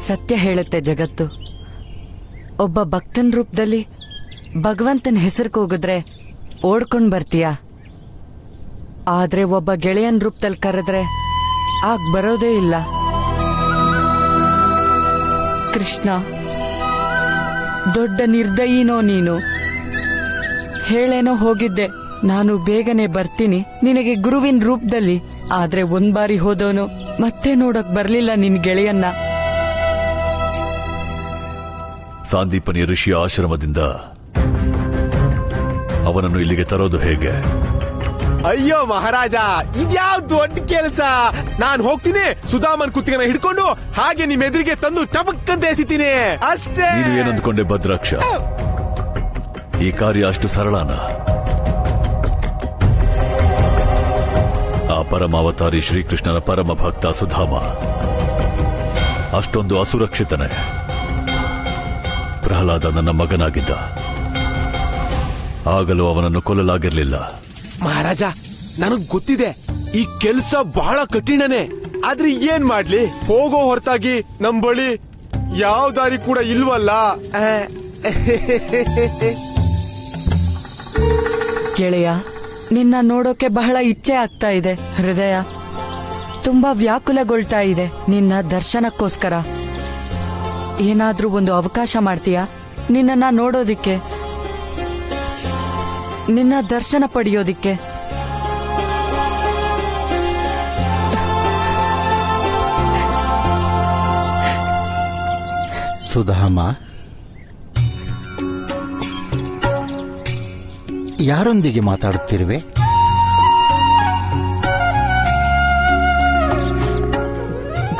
ಸತ್ಯ ಹೇಳುತ್ತೆ ಜಗತ್ತು. ಒಬ್ಬ ಭಕ್ತನ ರೂಪದಲ್ಲಿ ಭಗವಂತನ ಹೆಸರು ಕೂಗಿದ್ರೆ ಓಡ್ಕೊಂಡ್ ಬರ್ತೀಯ. ಆದ್ರೆ ಒಬ್ಬ ಗೆಳೆಯನ್ ರೂಪದಲ್ಲಿ ಕರೆದ್ರೆ ಆಗ ಬರೋದೇ ಇಲ್ಲ. ಕೃಷ್ಣ, ದೊಡ್ಡ ನಿರ್ದಯಿನೋ ನೀನು. ಹೇಳೇನೋ ಹೋಗಿದ್ದೆ, ನಾನು ಬೇಗನೆ ಬರ್ತೀನಿ ನಿನಗೆ ಗುರುವಿನ ರೂಪದಲ್ಲಿ. ಆದ್ರೆ ಒಂದ್ ಬಾರಿ ಹೋದವನು ಮತ್ತೆ ನೋಡಕ್ ಬರ್ಲಿಲ್ಲ ನಿನ್ ಗೆಳೆಯನ್ನ. ಸಾಂದೀಪನಿ ಋಷಿಯ ಆಶ್ರಮದಿಂದ ಅವನನ್ನು ಇಲ್ಲಿಗೆ ತರೋದು ಹೇಗೆ? ಅಯ್ಯೋ ಮಹಾರಾಜ, ಇದ್ಯಾವ್ ದೊಡ್ಡ ಕೆಲಸ. ನಾನ್ ಹೋಗ್ತೀನಿ, ಸುಧಾಮನ್ ಕುತ್ತಿಗೆನ ಹಿಡ್ಕೊಂಡು ಹಾಗೆ ನಿಮ್ ಎದುರಿಗೆ ತಂದು ಟಪಕ್ಕಂತ ಎಸಿತೀನಿ ಅಷ್ಟೇ. ನೀನು ಏನಂದ್ಕೊಂಡೆ ಭದ್ರಾಕ್ಷ? ಈ ಕಾರ್ಯ ಅಷ್ಟು ಸರಳನ? ಆ ಪರಮಾವತಾರಿ ಶ್ರೀಕೃಷ್ಣನ ಪರಮ ಭಕ್ತ ಸುಧಾಮ ಅಷ್ಟೊಂದು ಅಸುರಕ್ಷಿತನೇ? ಪ್ರಹ್ಲಾದ ನನ್ನ ಮಗನಾಗಿದ್ದ, ಆಗಲೂ ಅವನನ್ನು ಕೊಲ್ಲಲಾಗಿರ್ಲಿಲ್ಲ. ಮಹಾರಾಜ, ನನಗ್ ಗೊತ್ತಿದೆ ಈ ಕೆಲ್ಸ ಬಹಳ ಕಠಿಣನೇ. ಆದ್ರೆ ಏನ್ ಮಾಡ್ಲಿ, ಹೋಗೋ ಹೊರತಾಗಿ ನಮ್ ಬಳಿ ಯಾವ ದಾರಿ ಕೂಡ ಇಲ್ವಲ್ಲ. ಗೆಳೆಯ, ನಿನ್ನ ನೋಡೋಕೆ ಬಹಳ ಇಚ್ಛೆ ಆಗ್ತಾ ಇದೆ. ಹೃದಯ ತುಂಬಾ ವ್ಯಾಕುಲಗೊಳ್ತಾ ಇದೆ ನಿನ್ನ ದರ್ಶನಕ್ಕೋಸ್ಕರ. ಏನಾದ್ರೂ ಒಂದು ಅವಕಾಶ ಮಾಡ್ತೀಯಾ ನಿನ್ನನ್ನ ನೋಡೋದಿಕ್ಕೆ, ನಿನ್ನ ದರ್ಶನ ಪಡೆಯೋದಿಕ್ಕೆ? ಸುಧಾಮ, ಯಾರೊಂದಿಗೆ ಮಾತಾಡುತ್ತಿರುವೆ?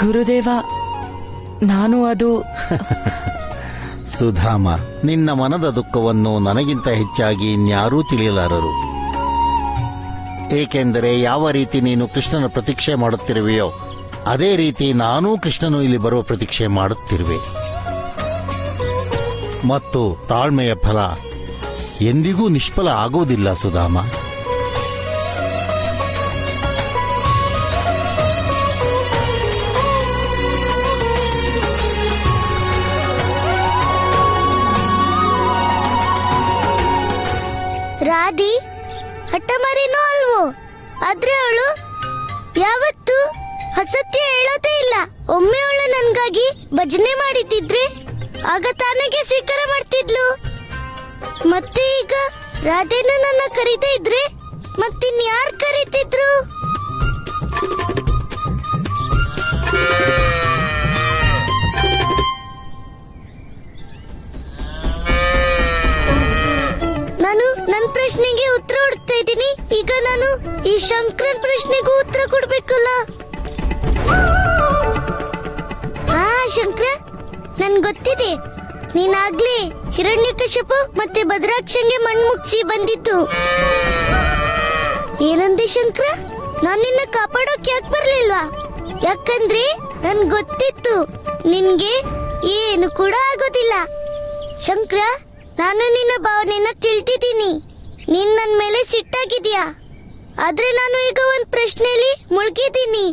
ಗುರುದೇವ, ನಾನು ಅದು ಸುಧಾಮ, ನಿನ್ನ ಮನದ ದುಃಖವನ್ನು ನನಗಿಂತ ಹೆಚ್ಚಾಗಿ ಇನ್ಯಾರೂ ತಿಳಿಯಲಾರರು. ಏಕೆಂದರೆ ಯಾವ ರೀತಿ ನೀನು ಕೃಷ್ಣನ ಪ್ರತೀಕ್ಷೆ ಮಾಡುತ್ತಿರುವೆಯೋ ಅದೇ ರೀತಿ ನಾನೂ ಕೃಷ್ಣನು ಇಲ್ಲಿ ಬರುವ ಪ್ರತೀಕ್ಷೆ ಮಾಡುತ್ತಿರುವೆ. ಮತ್ತು ತಾಳ್ಮೆಯ ಫಲ ಎಂದಿಗೂ ನಿಷ್ಫಲ ಆಗುವುದಿಲ್ಲ ಸುಧಾಮ. ರಾಧಿ ಹಠಮಾರಿನೋ ಅಲ್ವೋ, ಆದ್ರೆ ಅವಳು ಯಾವತ್ತೂ ಅಸತ್ಯ ಹೇಳೋದೇ ಇಲ್ಲ. ಒಮ್ಮೆ ಅವಳು ನನ್ಗಾಗಿ ಭಜನೆ ಮಾಡಿದ್ದಿದ್ರೆ ಆಗ ತಾನಾಗೆ ಸ್ವೀಕಾರ ಮಾಡ್ತಿದ್ಲು. ಮತ್ತೆ ಈಗ ರಾಧೆನ ನನ್ನ ಕರೀತಾ ಇದ್ರೆ ಮತ್ತಿನ್ಯಾರು ಕರೀತಿದ್ರು? ನಾನು ನನ್ನ ಪ್ರಶ್ನೆಗೆ ಉತ್ತರ ಹುಡುಕ್ತಾ ಇದ್ದೀನಿ. ಈಗ ನಾನು ಈ ಶಂಕರನ್ ಪ್ರಶ್ನೆಗೂ ಉತ್ತರ ಕೊಡ್ಬೇಕಲ್ಲ. ಹಾ ಶಂಕರ, ನನ್ ಗೊತ್ತಿದೆ, ನೀನಾಗ್ಲೇ ಹಿರಣ್ಯಕಶಿಪು ಮತ್ತೆ ಭದ್ರಾಕ್ಷಂಗೆ ಮಣ್ಣು ಮುಗ್ಸಿ ಬಂದಿದ್ದು. ಏನಂದೆ ಶಂಕರ? ನಾನ್ ನಿನ್ನ ಕಾಪಾಡೋಕ್ ಯಾಕೆ ಬರ್ಲಿಲ್ವಾ? ಯಾಕಂದ್ರೆ ನನ್ ಗೊತ್ತಿತ್ತು ನಿನ್ಗೆ ಏನು ಕೂಡ ಆಗೋದಿಲ್ಲ. ಶಂಕರ, ನಾನು ನಿನ್ನ ಭಾವನೆನ ತಿಳಿದಿದ್ದೀನಿ. ನೀನ್ ನನ್ ಮೇಲೆ ಸಿಟ್ಟಾಗಿದ್ಯಾ. ಆದ್ರೆ ನಾನು ಈಗ ಒಂದ್ ಪ್ರಶ್ನೆಯಲ್ಲಿ ಮುಳುಗಿದ್ದೀನಿ.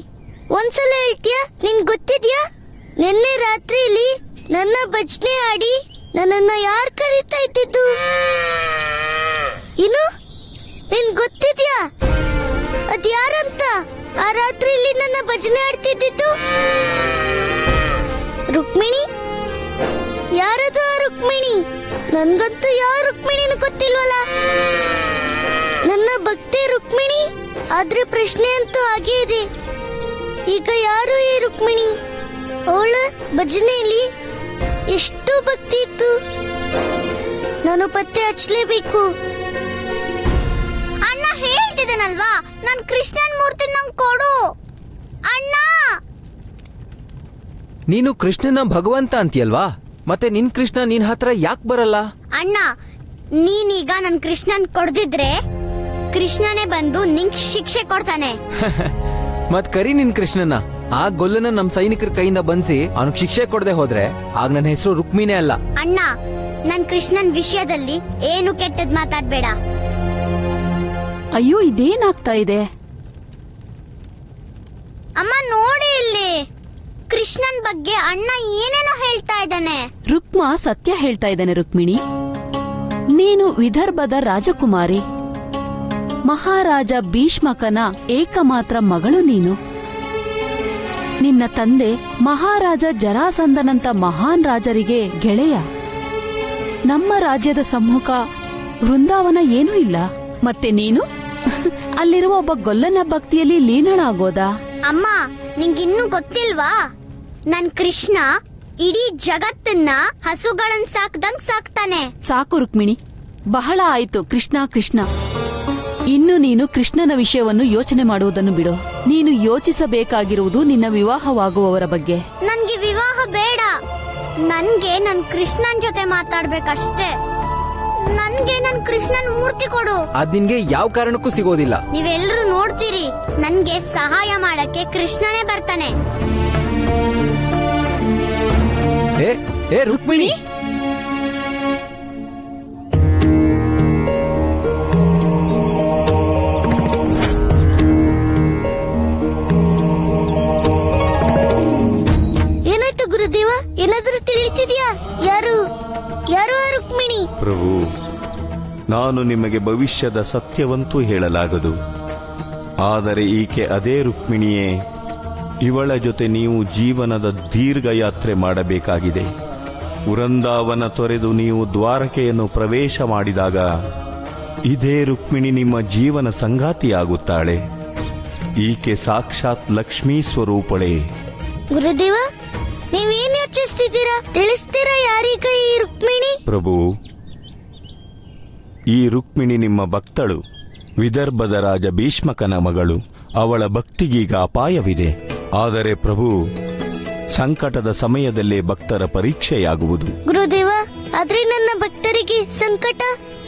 ಒಂದ್ಸಲ ಹೇಳ್ತೀಯಾ? ನಿನ್ ಗೊತ್ತಿದ್ಯಾ ನಿನ್ನೆ ರಾತ್ರಿಲಿ ನನ್ನ ಭಜನೆ ಹಾಡಿ ನನ್ನನ್ನ ಯಾರು ಕರೀತಾ ಇದ್ದಿದ್ದು? ಇನ್ನು ನಿನ್ ಗೊತ್ತಿದ್ಯಾ ಅದ್ಯಾರಂತ ಆ ರಾತ್ರಿಲಿ ನನ್ನ ಭಜನೆ ಹಾಡ್ತಿದ್ದು? ರುಕ್ಮಿಣಿ. ಯಾರದು ಆ ರುಕ್ಮಿಣಿ? ನನ್ಗಂತೂ ಯಾವ ರುಕ್ಮಿಣಿನೂ ಗೊತ್ತಿಲ್ವಲ್ಲ. ನನ್ನ ಭಕ್ತಿ ರುಕ್ಮಿಣಿ. ಆದ್ರೆ ಪ್ರಶ್ನೆ ಅಂತೂ ಹಾಗೇ ಇದೆ, ಈಗ ಯಾರು ಈ ರುಕ್ಮಿಣಿ? ಅವಳ ಭಜನೆಯಲ್ಲಿ ಎಷ್ಟು ಭಕ್ತಿ ಇತ್ತು, ನಾನು ಪತ್ತೆ ಹಚ್ಚಲೇಬೇಕು. ಅಣ್ಣ ಹೇಳ್ತಿದ್ದೇನಲ್ವಾ, ನನ್ ಕೃಷ್ಣನ್ ಮೂರ್ತಿ ನಂಗೆ ಕೊಡು ಅಣ್ಣ. ನೀನು ಕೃಷ್ಣನ ಭಗವಂತ ಅಂತೀಯಲ್ವಾ, ಮತ್ತೆ ನಿನ್ ಕೃಷ್ಣ ನಿನ್ ಹತ್ರ ಯಾಕೆ ಬರಲ್ಲ? ಅಣ್ಣ, ನೀನೀಗ ನನ್ ಕೃಷ್ಣನ್ ಕೊಡ್ದಿದ್ರೆ ಕೃಷ್ಣನೇ ಬಂದು ನಿಂಗ್ ಶಿಕ್ಷೆ ಕೊಡ್ತಾನೆ. ಮತ್ ಕರಿ ನಿನ್ ಕೃಷ್ಣನ. ಆ ಗೊಲ್ಲನ ನಮ್ ಸೈನಿಕರ ಕೈಯಿಂದ ಬಂದ್ಸಿ ಅವನಿಗೆ ಶಿಕ್ಷೆ ಕೊಡದೆ ಹೋದ್ರೆ ಆಗ ನನ್ನ ಹೆಸರು ರುಕ್ಮಿಣಿ ಅಲ್ಲ. ಅಣ್ಣ, ನನ್ ಕೃಷ್ಣನ್ ವಿಷಯದಲ್ಲಿ ಏನು ಕೆಟ್ಟದ್ ಮಾತಾಡ್ಬೇಡ. ಅಯ್ಯೋ, ಇದೇನಾಗ್ತಾ ಇದೆ? ಅಮ್ಮ ನೋಡಿ ಇಲ್ಲಿ. ಕೃಷ್ಣನ್ ಬಗ್ಗೆ ಅಣ್ಣ ಏನೇನೋ ಹೇಳ್ತಾ ಇದ್ದಾನೆ. ರುಕ್ಮ ಸತ್ಯ ಹೇಳ್ತಾ ಇದ್ದಾನೆ ರುಕ್ಮಿಣಿ. ನೀನು ವಿದರ್ಭದ ರಾಜಕುಮಾರಿ, ಮಹಾರಾಜ ಭೀಷ್ಮಕನ ಏಕಮಾತ್ರ ಮಗಳು ನೀನು. ನಿನ್ನ ತಂದೆ ಮಹಾರಾಜ ಜರಾಸಂಧನಂತ ಮಹಾನ್ ರಾಜರಿಗೆ ಗೆಳೆಯ. ನಮ್ಮ ರಾಜ್ಯದ ಸಮ್ಮುಖ ವೃಂದಾವನ ಏನೂ ಇಲ್ಲ. ಮತ್ತೆ ನೀನು ಅಲ್ಲಿರುವ ಒಬ್ಬ ಗೊಲ್ಲನ ಭಕ್ತಿಯಲ್ಲಿ ಲೀನಳಾಗೋದಾ? ಅಮ್ಮ, ನಿಂಗಿನ್ನೂ ಗೊತ್ತಿಲ್ವಾ? ನನ್ ಕೃಷ್ಣ ಇಡೀ ಜಗತ್ತನ್ನ ಹಸುಗಳನ್ ಸಾಕ್ದಂಗ್ ಸಾಕ್ತಾನೆ. ಸಾಕು ರುಕ್ಮಿಣಿ, ಬಹಳ ಆಯ್ತು. ಕೃಷ್ಣ ಕೃಷ್ಣ, ಇನ್ನು ನೀನು ಕೃಷ್ಣನ ವಿಷಯವನ್ನು ಯೋಚನೆ ಮಾಡುವುದನ್ನು ಬಿಡು. ನೀನು ಯೋಚಿಸಬೇಕಾಗಿರುವುದು ನಿನ್ನ ವಿವಾಹವಾಗುವವರ ಬಗ್ಗೆ. ನನ್ಗೆ ವಿವಾಹ ಬೇಡ. ನನ್ಗೆ ನನ್ ಕೃಷ್ಣನ್ ಜೊತೆ ಮಾತಾಡ್ಬೇಕಷ್ಟೇ. ನನ್ಗೆ ನನ್ ಕೃಷ್ಣನ್ ಮೂರ್ತಿ ಕೊಡು. ಅದ್ ನಿನ್ಗೆ ಯಾವ ಕಾರಣಕ್ಕೂ ಸಿಗೋದಿಲ್ಲ. ನೀವೆಲ್ರೂ ನೋಡ್ತೀರಿ, ನನ್ಗೆ ಸಹಾಯ ಮಾಡಕ್ಕೆ ಕೃಷ್ಣನೇ ಬರ್ತಾನೆ. ಏ ರುಕ್ಮಿಣಿ, ಏನಾಯ್ತು ಗುರುದೇವ? ಏನಾದ್ರೂ ತಿಳಿತಿದ್ಯಾ? ಯಾರು ರುಕ್ಮಿಣಿ? ಪ್ರಭು, ನಾನು ನಿಮಗೆ ಭವಿಷ್ಯದ ಸತ್ಯವಂತೂ ಹೇಳಲಾಗದು. ಆದರೆ ಈಕೆ ಅದೇ ರುಕ್ಮಿಣಿಯೇ. ಇವಳ ಜೊತೆ ನೀವು ಜೀವನದ ದೀರ್ಘ ಯಾತ್ರೆ ಮಾಡಬೇಕಾಗಿದೆ. ವೃಂದಾವನ ತೊರೆದು ನೀವು ದ್ವಾರಕೆಯನ್ನು ಪ್ರವೇಶ ಮಾಡಿದಾಗ ಇದೇ ರುಕ್ಮಿಣಿ ನಿಮ್ಮ ಜೀವನ ಸಂಗಾತಿಯಾಗುತ್ತಾಳೆ. ಈಕೆ ಸಾಕ್ಷಾತ್ ಲಕ್ಷ್ಮೀ ಸ್ವರೂಪಳೇ. ಗುರುದೇವ, ನೀವೇನ್ ಯೋಚಿಸ್ತಿದ್ದೀರಾ? ತಿಳಿಸ್ತೀರಾ ಯಾರೀಗ ಈ ರುಕ್ಮಿಣಿ? ಪ್ರಭು, ಈ ರುಕ್ಮಿಣಿ ನಿಮ್ಮ ಭಕ್ತಳು, ವಿದರ್ಭದ ರಾಜ ಭೀಷ್ಮಕನ ಮಗಳು. ಅವಳ ಭಕ್ತಿಗೀಗ ಅಪಾಯವಿದೆ. ಆದರೆ ಪ್ರಭು, ಸಂಕಟದ ಸಮಯದಲ್ಲೇ ಭಕ್ತರ ಪರೀಕ್ಷೆಯಾಗುವುದು. ಗುರುದೇವ, ಆದ್ರೆ ನನ್ನ ಭಕ್ತರಿಗೆ ಸಂಕಟ,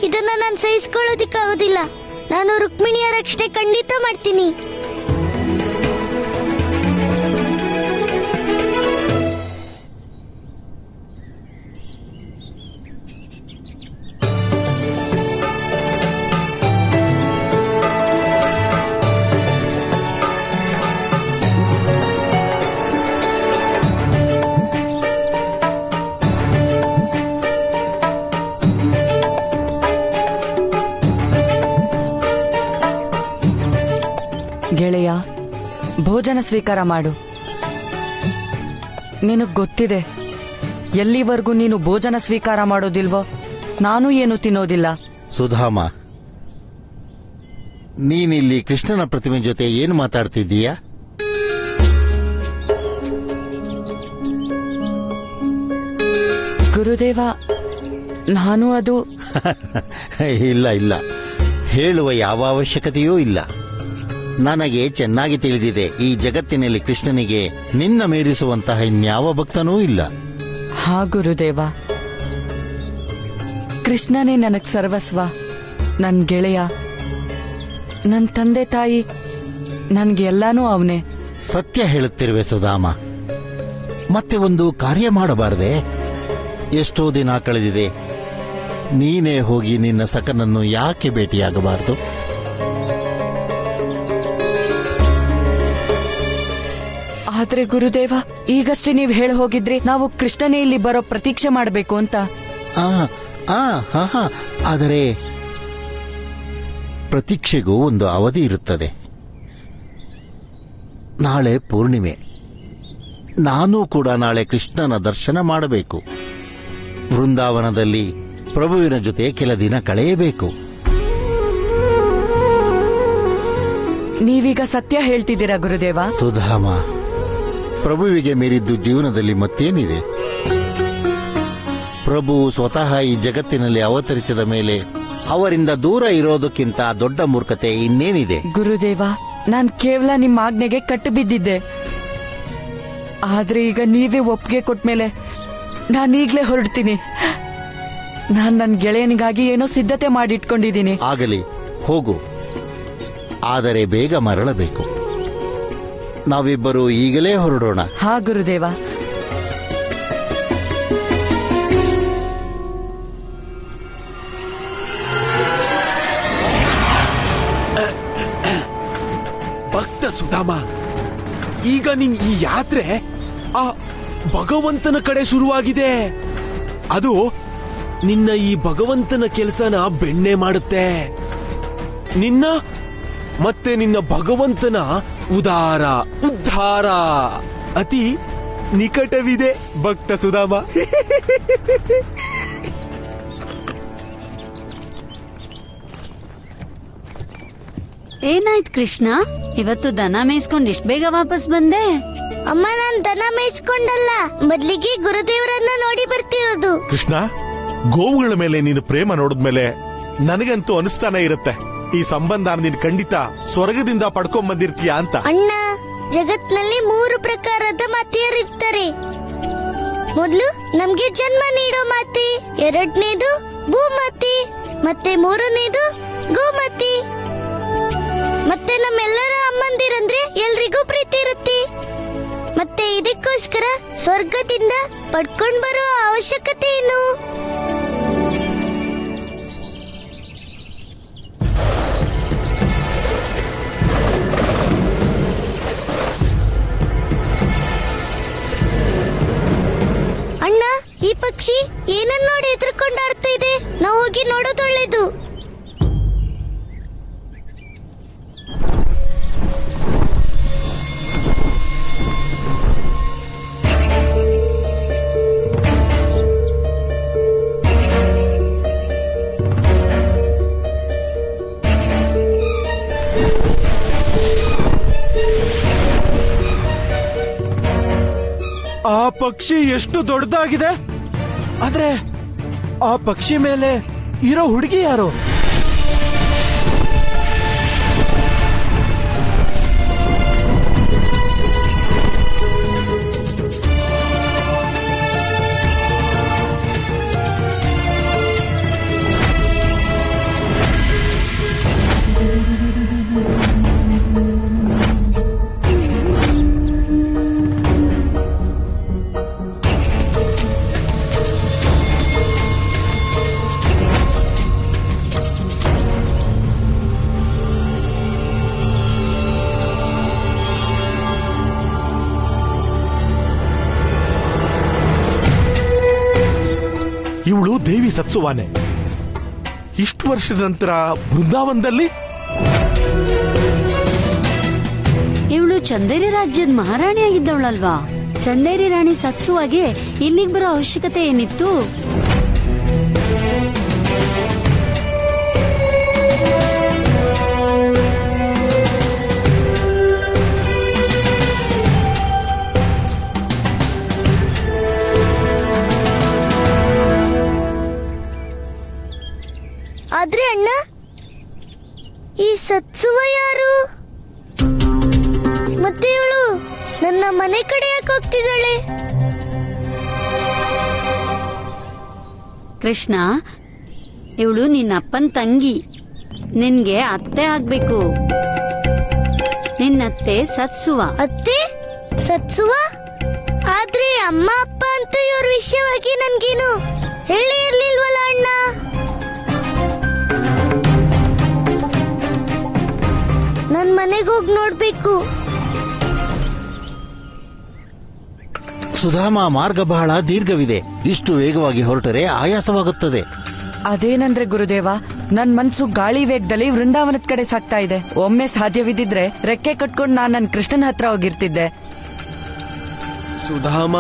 ಇದನ್ನ ನಾನು ಸಹಿಸಿಕೊಳ್ಳೋದಿಕ್ಕಾಗೋದಿಲ್ಲ. ನಾನು ರುಕ್ಮಿಣಿಯ ರಕ್ಷಣೆ ಖಂಡಿತ ಮಾಡ್ತೀನಿ. ಗೆಳೆಯ, ಭೋಜನ ಸ್ವೀಕಾರ ಮಾಡು. ನಿನಗ್ ಗೊತ್ತಿದೆ, ಎಲ್ಲಿವರೆಗೂ ನೀನು ಭೋಜನ ಸ್ವೀಕಾರ ಮಾಡೋದಿಲ್ವೋ ನಾನು ಏನು ತಿನ್ನೋದಿಲ್ಲ. ಸುಧಾಮ, ನೀನಿಲ್ಲಿ ಕೃಷ್ಣನ ಪ್ರತಿಮೆ ಜೊತೆ ಏನು ಮಾತಾಡ್ತಿದ್ದೀಯಾ? ಗುರುದೇವ, ನಾನು ಅದು ಇಲ್ಲ ಇಲ್ಲ, ಹೇಳುವ ಯಾವ ಅವಶ್ಯಕತೆಯೂ ಇಲ್ಲ. ನನಗೆ ಚೆನ್ನಾಗಿ ತಿಳಿದಿದೆ, ಈ ಜಗತ್ತಿನಲ್ಲಿ ಕೃಷ್ಣನಿಗೆ ನಿನ್ನ ಮೀರಿಸುವಂತಹ ಇನ್ಯಾವ ಭಕ್ತನೂ ಇಲ್ಲ. ಹಾ ಗುರುದೇವ, ಕೃಷ್ಣನೇ ನನಗ್ ಸರ್ವಸ್ವ, ನನ್ ಗೆಳೆಯ, ನನ್ ತಂದೆ ತಾಯಿ, ನನ್ಗೆ ಎಲ್ಲಾನೂ ಅವನೇ. ಸತ್ಯ ಹೇಳುತ್ತಿರುವೆ ಸುಧಾಮ. ಮತ್ತೆ ಒಂದು ಕಾರ್ಯ ಮಾಡಬಾರದೆ? ಎಷ್ಟೋ ದಿನ ಕಳೆದಿದೆ, ನೀನೇ ಹೋಗಿ ನಿನ್ನ ಸಖನನ್ನು ಯಾಕೆ ಭೇಟಿಯಾಗಬಾರದು? ಆದ್ರೆ ಗುರುದೇವ, ಈಗಷ್ಟೇ ನೀವ್ ಹೇಳಿ ಹೋಗಿದ್ರಿ ನಾವು ಕೃಷ್ಣನೇ ಇಲ್ಲಿ ಬರೋ ಪ್ರತೀಕ್ಷೆ ಮಾಡಬೇಕು ಅಂತ. ಆದರೆ ಪ್ರತೀಕ್ಷೆಗೂ ಒಂದು ಅವಧಿ ಇರುತ್ತದೆ. ನಾಳೆ ಪೂರ್ಣಿಮೆ, ನಾನೂ ಕೂಡ ನಾಳೆ ಕೃಷ್ಣನ ದರ್ಶನ ಮಾಡಬೇಕು. ವೃಂದಾವನದಲ್ಲಿ ಪ್ರಭುವಿನ ಜೊತೆ ಕೆಲ ದಿನ ಕಳೆಯಬೇಕು. ನೀವೀಗ ಸತ್ಯ ಹೇಳ್ತಿದ್ದೀರಾ ಗುರುದೇವ? ಸುಧಾಮ, ಪ್ರಭುವಿಗೆ ಮೀರಿದ್ದು ಜೀವನದಲ್ಲಿ ಮತ್ತೇನಿದೆ? ಪ್ರಭು ಸ್ವತಃ ಈ ಜಗತ್ತಿನಲ್ಲಿ ಅವತರಿಸಿದ ಮೇಲೆ ಅವರಿಂದ ದೂರ ಇರೋದಕ್ಕಿಂತ ದೊಡ್ಡ ಮೂರ್ಖತೆ ಇನ್ನೇನಿದೆ? ಗುರುದೇವ, ನಾನ್ ಕೇವಲ ನಿಮ್ಮ ಆಜ್ಞೆಗೆ ಕಟ್ಟು ಬಿದ್ದಿದ್ದೆ. ಆದ್ರೆ ಈಗ ನೀವೇ ಒಪ್ಪಿಗೆ ಕೊಟ್ಮೇಲೆ ನಾನೀಗ್ಲೇ ಹೊರಡ್ತೀನಿ. ನಾನ್ ನನ್ನ ಗೆಳೆಯನಿಗಾಗಿ ಏನೋ ಸಿದ್ಧತೆ ಮಾಡಿಟ್ಕೊಂಡಿದ್ದೀನಿ. ಆಗಲಿ, ಹೋಗು. ಆದರೆ ಬೇಗ ಮರಳಬೇಕು. ನಾವಿಬ್ಬರು ಈಗಲೇ ಹೊರಡೋಣ. ಹಾ ಗುರುದೇವ. ಭಕ್ತ ಸುಧಾಮ, ಈಗ ನಿನ್ ಈ ಯಾತ್ರೆ ಆ ಭಗವಂತನ ಕಡೆ ಶುರುವಾಗಿದೆ. ಅದು ನಿನ್ನ ಈ ಭಗವಂತನ ಕೆಲಸನ ಬೆಣ್ಣೆ ಮಾಡುತ್ತೆ. ನಿನ್ನ ಮತ್ತೆ ನಿನ್ನ ಭಗವಂತನ ಉದ್ಧಾರ ಅತಿ ನಿಕಟವಿದೆ ಭಕ್ತ ಸುಧಾಮ. ಏನಾಯ್ತು ಕೃಷ್ಣ, ಇವತ್ತು ದನ ಮೇಯಿಸ್ಕೊಂಡು ಇಷ್ಟ ಬೇಗ ವಾಪಸ್ ಬಂದೆ? ಅಮ್ಮ, ನಾನ್ ದನ ಮೇಯಿಸ್ಕೊಂಡಲ್ಲ, ಬದ್ಲಿಗೆ ಗುರುದೇವರನ್ನ ನೋಡಿ ಬರ್ತಿರೋದು. ಕೃಷ್ಣ, ಗೋವುಗಳ ಮೇಲೆ ನೀನು ಪ್ರೇಮ ನೋಡಿದ್ಮೇಲೆ ನನಗಂತೂ ಅನಿಸ್ತಾನೆ ಇರುತ್ತೆ ಈ ಸಂಬಂಧ ನೀನು ಖಂಡಿತ ಸ್ವರ್ಗದಿಂದ ಪಡ್ಕೊಂಡ್ ಬಂದಿರ್ತೀಯ ಅಂತ. ಅಣ್ಣ, ಜಗತ್ನಲ್ಲಿ 3 ಪ್ರಕಾರದ ಮಾತೆಯರಿರ್ತಾರೆ. ಮೊದಲು ನಮ್ಗೆ ಜನ್ಮ ನೀಡೋ ಮಾತೆ, 2ನೇದು ಭೂಮಾತೆ, ಮತ್ತೆ 3ನೇದು ಗೋಮಾತೆ. ಮತ್ತೆ ನಮ್ಮೆಲ್ಲರ ಅಮ್ಮಂದಿರಂದ್ರೆ ಎಲ್ರಿಗೂ ಪ್ರೀತಿ ಇರುತ್ತೆ. ಮತ್ತೆ ಇದಕ್ಕೋಸ್ಕರ ಸ್ವರ್ಗದಿಂದ ಪಡ್ಕೊಂಡ್ ಬರೋ ಅವಶ್ಯಕತೆ ಏನು? ಅಣ್ಣ, ಈ ಪಕ್ಷಿ ಏನನ್ನ ನೋಡಿ ಎದುರ್ಕೊಂಡಾಡ್ತಾ ಇದೆ. ನಾವು ಹೋಗಿ ನೋಡೋದು ಒಳ್ಳೇದು. ಆ ಪಕ್ಷಿ ಎಷ್ಟು ದೊಡ್ಡದಾಗಿದೆ. ಆದ್ರೆ ಆ ಪಕ್ಷಿ ಮೇಲೆ ಇರೋ ಹುಡುಗಿ ಯಾರು? ಇವಳು ದೇವಿ ಸತ್ಸುವಾನೆ. ಇಷ್ಟು ವರ್ಷದ ನಂತರ ಬೃಂದಾವನದಲ್ಲಿ ಇವಳು ಚಂದೇರಿ ರಾಜ್ಯದ ಮಹಾರಾಣಿ ಆಗಿದ್ದವಳಲ್ವಾ? ಚಂದೇರಿ ರಾಣಿ ಸತ್ಸುವಾಗೆ ಇಲ್ಲಿಗೆ ಬರೋ ಅವಶ್ಯಕತೆ ಏನಿತ್ತು? ಆದ್ರೆ ಅಣ್ಣ, ಈ ಸತ್ಸುವ ಯಾರು? ಮತ್ತೆ ಇವಳು ನನ್ನ ಮನೆ ಕಡೆ ಯಾಕೆ ಹೋಗ್ತಿದ್ದಾಳೆ? ಕೃಷ್ಣ, ಇವಳು ನಿನ್ನ ಅಪ್ಪನ ತಂಗಿ. ನಿನ್ಗೆ ಅತ್ತೆ ಆಗ್ಬೇಕು. ನಿನ್ನತ್ತೆ ಸತ್ಸುವ. ಅತ್ತೆ ಸತ್ಸುವ? ಆದ್ರೆ ಅಮ್ಮ ಅಪ್ಪ ಅಂತ ಇವ್ರ ವಿಷಯವಾಗಿ ನನ್ಗೇನು ಹೇಳೇ ಇರ್ಲಿಲ್ವಲ್ಲ ಅಣ್ಣ. ನನ್ ಮನೆಗೆ ಹೋಗಿ ನೋಡ್ಬೇಕು. ಸುಧಾಮ, ಮಾರ್ಗ ಬಹಳ ದೀರ್ಘವಿದೆ. ಇಷ್ಟು ವೇಗವಾಗಿ ಹೊರಟರೆ ಆಯಾಸವಾಗುತ್ತದೆ. ಅದೇನಂದ್ರೆ ಗುರುದೇವ, ನನ್ ಮನ್ಸು ಗಾಳಿ ವೇಗದಲ್ಲಿ ವೃಂದಾವನದ ಕಡೆ ಸಾಗ್ತಾ ಇದೆ. ಒಮ್ಮೆ ಸಾಧ್ಯವಿದ್ದಿದ್ರೆ ರೆಕ್ಕೆ ಕಟ್ಕೊಂಡು ನಾನ್ ನನ್ ಕೃಷ್ಣನ ಹತ್ರ ಹೋಗಿರ್ತಿದ್ದೆ. ಸುಧಾಮ,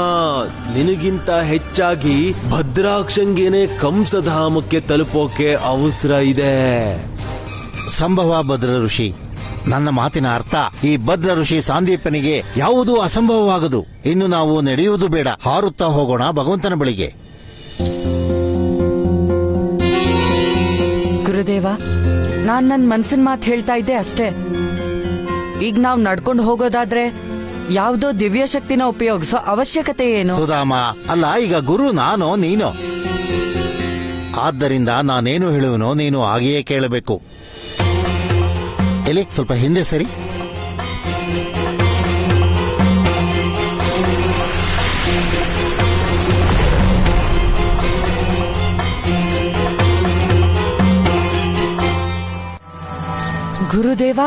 ನಿನಗಿಂತ ಹೆಚ್ಚಾಗಿ ಭದ್ರಾಕ್ಷಂಗೇನೆ ಕಂಸಧಾಮಕ್ಕೆ ತಲುಪೋಕೆ ಅವಸರ ಇದೆ. ಸಂಭವ ಭದ್ರ ಋಷಿ, ನನ್ನ ಮಾತಿನ ಅರ್ಥ ಈ ಭದ್ರ ಋಷಿ ಸಾಂದೀಪನಿಗೆ ಯಾವುದೂ ಅಸಂಭವವಾಗದು. ಇನ್ನು ನಾವು ನಡೆಯುವುದು ಬೇಡ, ಹಾರುತ್ತಾ ಹೋಗೋಣ ಭಗವಂತನ ಬಳಿಗೆ. ಗುರುದೇವ, ನಾನ್ ನನ್ ಮನ್ಸಿನ ಮಾತು ಹೇಳ್ತಾ ಇದ್ದೆ ಅಷ್ಟೇ. ಈಗ ನಾವ್ ನಡ್ಕೊಂಡು ಹೋಗೋದಾದ್ರೆ ಯಾವುದೋ ದಿವ್ಯ ಶಕ್ತಿನ ಉಪಯೋಗಿಸೋ ಅವಶ್ಯಕತೆ ಏನು? ಸುಧಾಮ, ಅಲ್ಲ, ಈಗ ಗುರು ನಾನೋ ನೀನೋ? ಆದ್ದರಿಂದ ನಾನೇನು ಹೇಳುವನೋ ನೀನು ಹಾಗೆಯೇ ಕೇಳಬೇಕು. ಎಲ್ಲಿ ಸ್ವಲ್ಪ ಹಿಂದೆ ಸರಿ. ಗುರುದೇವ,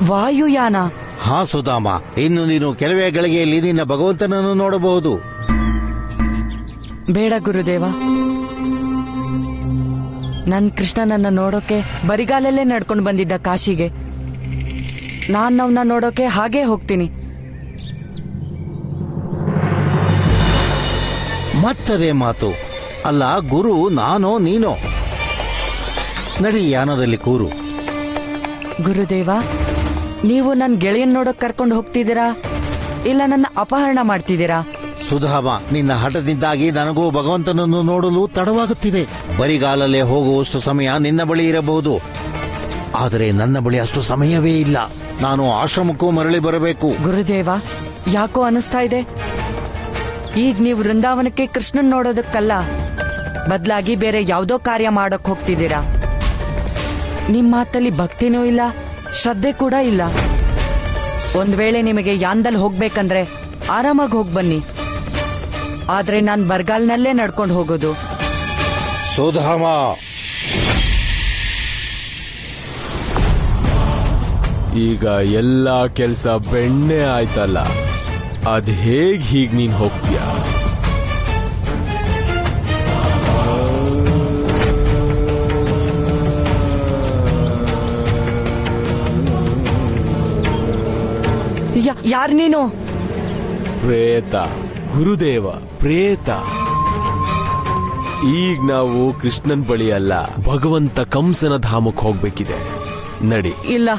ವಾಯುಯಾನ ಹಾ ಸುಧಾಮ, ಇನ್ನು ನೀನು ಕೆಲವೇ ಗಳಿಗೆಯಲ್ಲಿ ನಿನ್ನ ಭಗವಂತನನ್ನು ನೋಡಬಹುದು. ಬೇಡ ಗುರುದೇವ, ನನ್ ಕೃಷ್ಣನನ್ನ ನೋಡೋಕೆ ಬರಿಗಾಲಲ್ಲೇ ನಡ್ಕೊಂಡು ಬಂದಿದ್ದ ಕಾಶಿಗೆ. ನಾನ್ ಅವನ್ನ ನೋಡೋಕೆ ಹಾಗೇ ಹೋಗ್ತೀನಿ. ಮತ್ತದೇ ಮಾತು. ಅಲ್ಲ ಗುರು, ನಾನೋ ನೀನೋ? ನಡಿ, ಯಾನದಲ್ಲಿ ಕೂರು. ಗುರುದೇವ, ನೀವು ನನ್ ಗೆಳೆಯನ್ ನೋಡೋಕ್ ಕರ್ಕೊಂಡು ಹೋಗ್ತಿದ್ದೀರಾ ಇಲ್ಲ ನನ್ನ ಅಪಹರಣ ಮಾಡ್ತಿದ್ದೀರಾ? ಸುಧಾಮ, ನಿನ್ನ ಹಠದಿಂದಾಗಿ ನನಗೂ ಭಗವಂತನನ್ನು ನೋಡಲು ತಡವಾಗುತ್ತಿದೆ. ಬರಿಗಾಲಲ್ಲೇ ಹೋಗುವಷ್ಟು ಸಮಯ ನಿನ್ನ ಬಳಿ ಇರಬಹುದು, ಆದರೆ ನನ್ನ ಬಳಿ ಅಷ್ಟು ಸಮಯವೇ ಇಲ್ಲ. ನಾನು ಆಶ್ರಮಕ್ಕೂ ಮರಳಿ ಬರಬೇಕು. ಗುರುದೇವ, ಯಾಕೋ ಅನಿಸ್ತಾ ಇದೆ ಈಗ ನೀವು ವೃಂದಾವನಕ್ಕೆ ಕೃಷ್ಣನ್ ನೋಡೋದಕ್ಕಲ್ಲ, ಬದಲಾಗಿ ಬೇರೆ ಯಾವುದೋ ಕಾರ್ಯ ಮಾಡೋಕ್ ಹೋಗ್ತಿದ್ದೀರಾ. ನಿಮ್ ಮಾತಲ್ಲಿ ಭಕ್ತಿನೂ ಇಲ್ಲ, ಶ್ರದ್ಧೆ ಕೂಡ ಇಲ್ಲ. ಒಂದ್ ವೇಳೆ ನಿಮಗೆ ಯಾನ್ದಲ್ಲಿ ಹೋಗ್ಬೇಕಂದ್ರೆ ಆರಾಮಾಗಿ ಹೋಗ್ ಬನ್ನಿ, ಆದ್ರೆ ನಾನ್ ಬರ್ಗಾಲ್ನಲ್ಲೇ ನಡ್ಕೊಂಡು ಹೋಗೋದು. ಸುಧಾಮ, ಈಗ ಎಲ್ಲ ಕೆಲ್ಸ ಬೆಣ್ಣೆ ಆಯ್ತಲ್ಲ, ಅದ್ ಹೀಗ್ ನೀನ್ ಹೋಗ್ತೀಯ? ಯಾರ್ ನೀನು? ಪ್ರೇತ ಗುರುದೇವ, ಪ್ರೇತ. ಈಗ ನಾವು ಕೃಷ್ಣನ್ ಬಳಿ ಅಲ್ಲ, ಭಗವಂತ ಕಂಸನ ಧಾಮಕ್ಕೆ ಹೋಗ್ಬೇಕಿದೆ. ನಡಿ. ಇಲ್ಲ,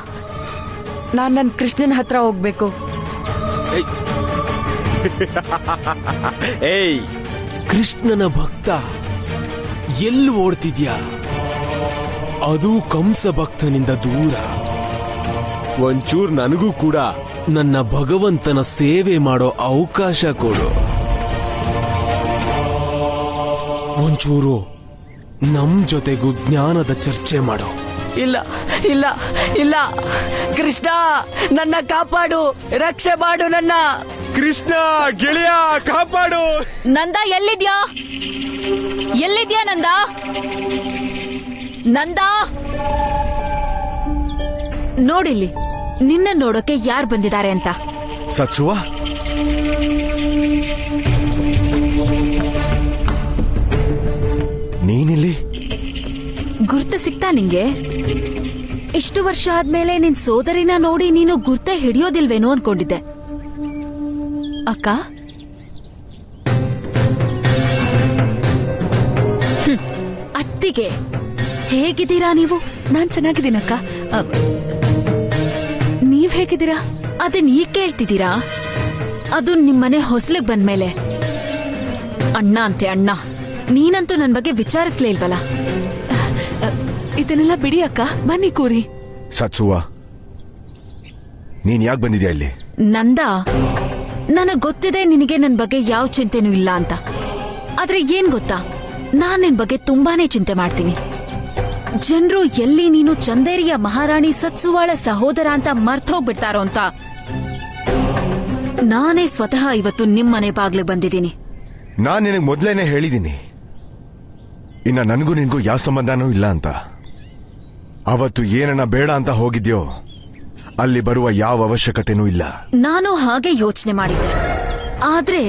ನಾನ್ ನನ್ ಕೃಷ್ಣನ್ ಹತ್ರ ಹೋಗ್ಬೇಕು. ಏಯ್, ಕೃಷ್ಣನ ಭಕ್ತ, ಎಲ್ಲಿ ಓಡ್ತಿದ್ಯಾ? ಅದು ಕಂಸ ಭಕ್ತನಿಂದ ದೂರ. ಒಂಚೂರ್ ನನಗೂ ಕೂಡ ನನ್ನ ಭಗವಂತನ ಸೇವೆ ಮಾಡೋ ಅವಕಾಶ ಕೊಡು. ಒಂಚೂರು ನಮ್ ಜೊತೆಗೂ ಜ್ಞಾನದ ಚರ್ಚೆ ಮಾಡೋ. ಇಲ್ಲ ಇಲ್ಲ ಇಲ್ಲ, ಕೃಷ್ಣ ನನ್ನ ಕಾಪಾಡು, ರಕ್ಷೆ ಮಾಡು ನನ್ನ. ಕೃಷ್ಣ ಗೆಳೆಯ, ಕಾಪಾಡು. ನಂದ ಎಲ್ಲಿದ್ಯಾ? ಎಲ್ಲಿದ್ಯಾ ನಂದ? ನಂದ ನೋಡಿಲ್ಲಿ, ನಿನ್ನ ನೋಡೋಕೆ ಯಾರು ಬಂದಿದ್ದಾರೆ ಅಂತ. ಸತ್ಸುವ, ನೀನಿಲ್ಲಿ? ಗುರ್ತ ಸಿಕ್ತಾ ನಿಂಗೆ? ಇಷ್ಟು ವರ್ಷ ಆದ್ಮೇಲೆ ನಿನ್ ಸೋದರಿನ ನೋಡಿ ನೀನು ಗುರ್ತ ಹಿಡಿಯೋದಿಲ್ವೇನೋ ಅನ್ಕೊಂಡಿದ್ದೆ. ಅಕ್ಕ, ಅತ್ತಿಗೆ ಹೇಗಿದ್ದೀರಾ ನೀವು? ನಾನ್ ಚೆನ್ನಾಗಿದ್ದೀನಕ್ಕ. ನೀವ್ ಹೇಗಿದ್ದೀರಾ? ಅದನ್ನ ಈಗ ಕೇಳ್ತಿದ್ದೀರಾ? ಅದು ನಿಮ್ಮನೆ ಹೊಸಲಿಗೆ ಬಂದ್ಮೇಲೆ. ಅಣ್ಣ ಅಂತೆ ಅಣ್ಣ, ನೀನಂತೂ ನನ್ ಬಗ್ಗೆ ವಿಚಾರಿಸ್ಲೇ ಇಲ್ವಲ್ಲ. ಇದನ್ನೆಲ್ಲ ಬಿಡಿ ಅಕ್ಕ, ಬನ್ನಿ ಕೂರಿ. ಸತ್ಸುವ, ನೀನ್ ಯಾಕೆ ಬಂದಿದ್ಯಾ ಇಲ್ಲಿ? ನಂದ, ನನಗ್ ಗೊತ್ತಿದೆ ನಿನಗೆ ನನ್ ಬಗ್ಗೆ ಯಾವ ಚಿಂತೆನೂ ಇಲ್ಲ ಅಂತ. ಆದ್ರೆ ಏನ್ ಗೊತ್ತಾ, ನಾನ್ ನಿನ್ ಬಗ್ಗೆ ತುಂಬಾನೇ ಚಿಂತೆ ಮಾಡ್ತೀನಿ. ಜನರು ಎಲ್ಲಿ ನೀನು ಚಂದೇರಿಯ ಮಹಾರಾಣಿ ಸತ್ಸುವಾಳ ಸಹೋದರ ಅಂತ ಮರ್ತೋಗ್ಬಿಡ್ತಾರೋ ಅಂತ ನಾನೇ ಸ್ವತಃ ಇವತ್ತು ನಿಮ್ಮನೆ ಬಾಗ್ಲಿಗೆ ಬಂದಿದ್ದೀನಿ. ನಾನ್ ನಿನಗೆ ಮೊದ್ಲೇನೆ ಹೇಳಿದ್ದೀನಿ, ಇನ್ನ ನನಗೂ ನಿನ್ಗೂ ಯಾವ ಸಂಬಂಧನೂ ಇಲ್ಲ ಅಂತ. ಅವತ್ತು ಏನನ್ನ ಬೇಡ ಅಂತ ಹೋಗಿದ್ಯೋ ಅಲ್ಲಿ ಬರುವ ಯಾವ ಅವಶ್ಯಕತೆನೂ ಇಲ್ಲ. ನಾನು ಹಾಗೆ ಯೋಚನೆ ಮಾಡಿದ್ದೆ. ಆದ್ರೆ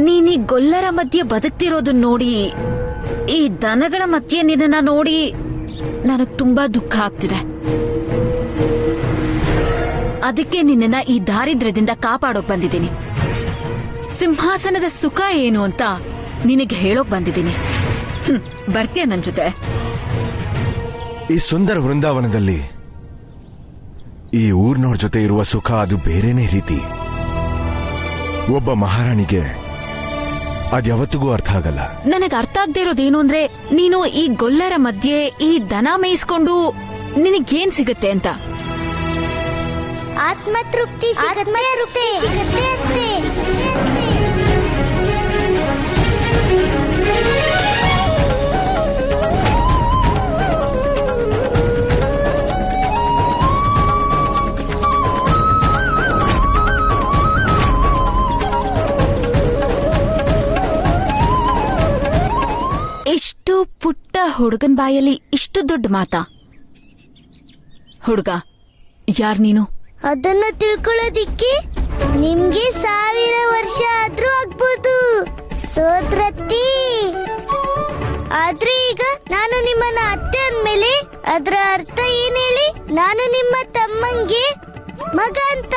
ನೀನೀ ಗೊಲ್ಲರ ಮಧ್ಯೆ ಬದುಕ್ತಿರೋದನ್ನ ನೋಡಿ, ಈ ದನಗಳ ಮಧ್ಯೆ ನಿನ್ನ ನೋಡಿ ನನಗ್ ತುಂಬಾ ದುಃಖ ಆಗ್ತಿದೆ. ಅದಕ್ಕೆ ನಿನ್ನ ಈ ದಾರಿದ್ರ್ಯದಿಂದ ಕಾಪಾಡೋಕ್ ಬಂದಿದ್ದೀನಿ. ಸಿಂಹಾಸನದ ಸುಖ ಏನು ಅಂತ ನಿನಗೆ ಹೇಳೋಕ್ ಬಂದಿದ್ದೀನಿ. ಬರ್ತೀಯ ನನ್ ಜೊತೆ? ಈ ಸುಂದರ ವೃಂದಾವನದಲ್ಲಿ ಈ ಊರ್ನವ್ರ ಜೊತೆ ಇರುವ ಸುಖ ಅದು ಬೇರೆನೇ ರೀತಿ. ಒಬ್ಬ ಮಹಾರಾಣಿಗೆ ಅದ್ಯಾವತ್ತಿಗೂ ಅರ್ಥ ಆಗಲ್ಲ. ನನಗೆ ಅರ್ಥ ಆಗದೆ ಇರೋದೇನು ಅಂದ್ರೆ, ನೀನು ಈ ಗೊಲ್ಲರ ಮಧ್ಯೆ ಈ ದನ ಮೇಯಿಸ್ಕೊಂಡು ನಿನಗೇನ್ ಸಿಗುತ್ತೆ ಅಂತ. ಆತ್ಮತೃಪ್ತಿ ಸಿಗುತ್ತೆ. ಇಷ್ಟು ಪುಟ್ಟ ಹುಡುಗನ್ ಬಾಯಲ್ಲಿ ಇಷ್ಟು ದೊಡ್ಡ ಮಾತಾ? ಹುಡುಗ, ಯಾರ್ ನೀನು? ಅದನ್ನ ತಿಳ್ಕೊಳ್ಳೋದಿಕ್ಕೆ ನಿಮ್ಗೆ 1000 ವರ್ಷ ಆದ್ರೂ ಆಗ್ಬೋದು ಸೋದ್ರತ್ತಿ. ಆದ್ರೆ ಈಗ ನಾನು ನಿಮ್ಮನ್ನ ಅತ್ತೆ ಅಂದ್ಮೇಲೆ ಅದ್ರ ಅರ್ಥ ಏನ್ ಹೇಳಿ? ನಾನು ನಿಮ್ಮ ತಮ್ಮಂಗೆ ಮಗ ಅಂತ.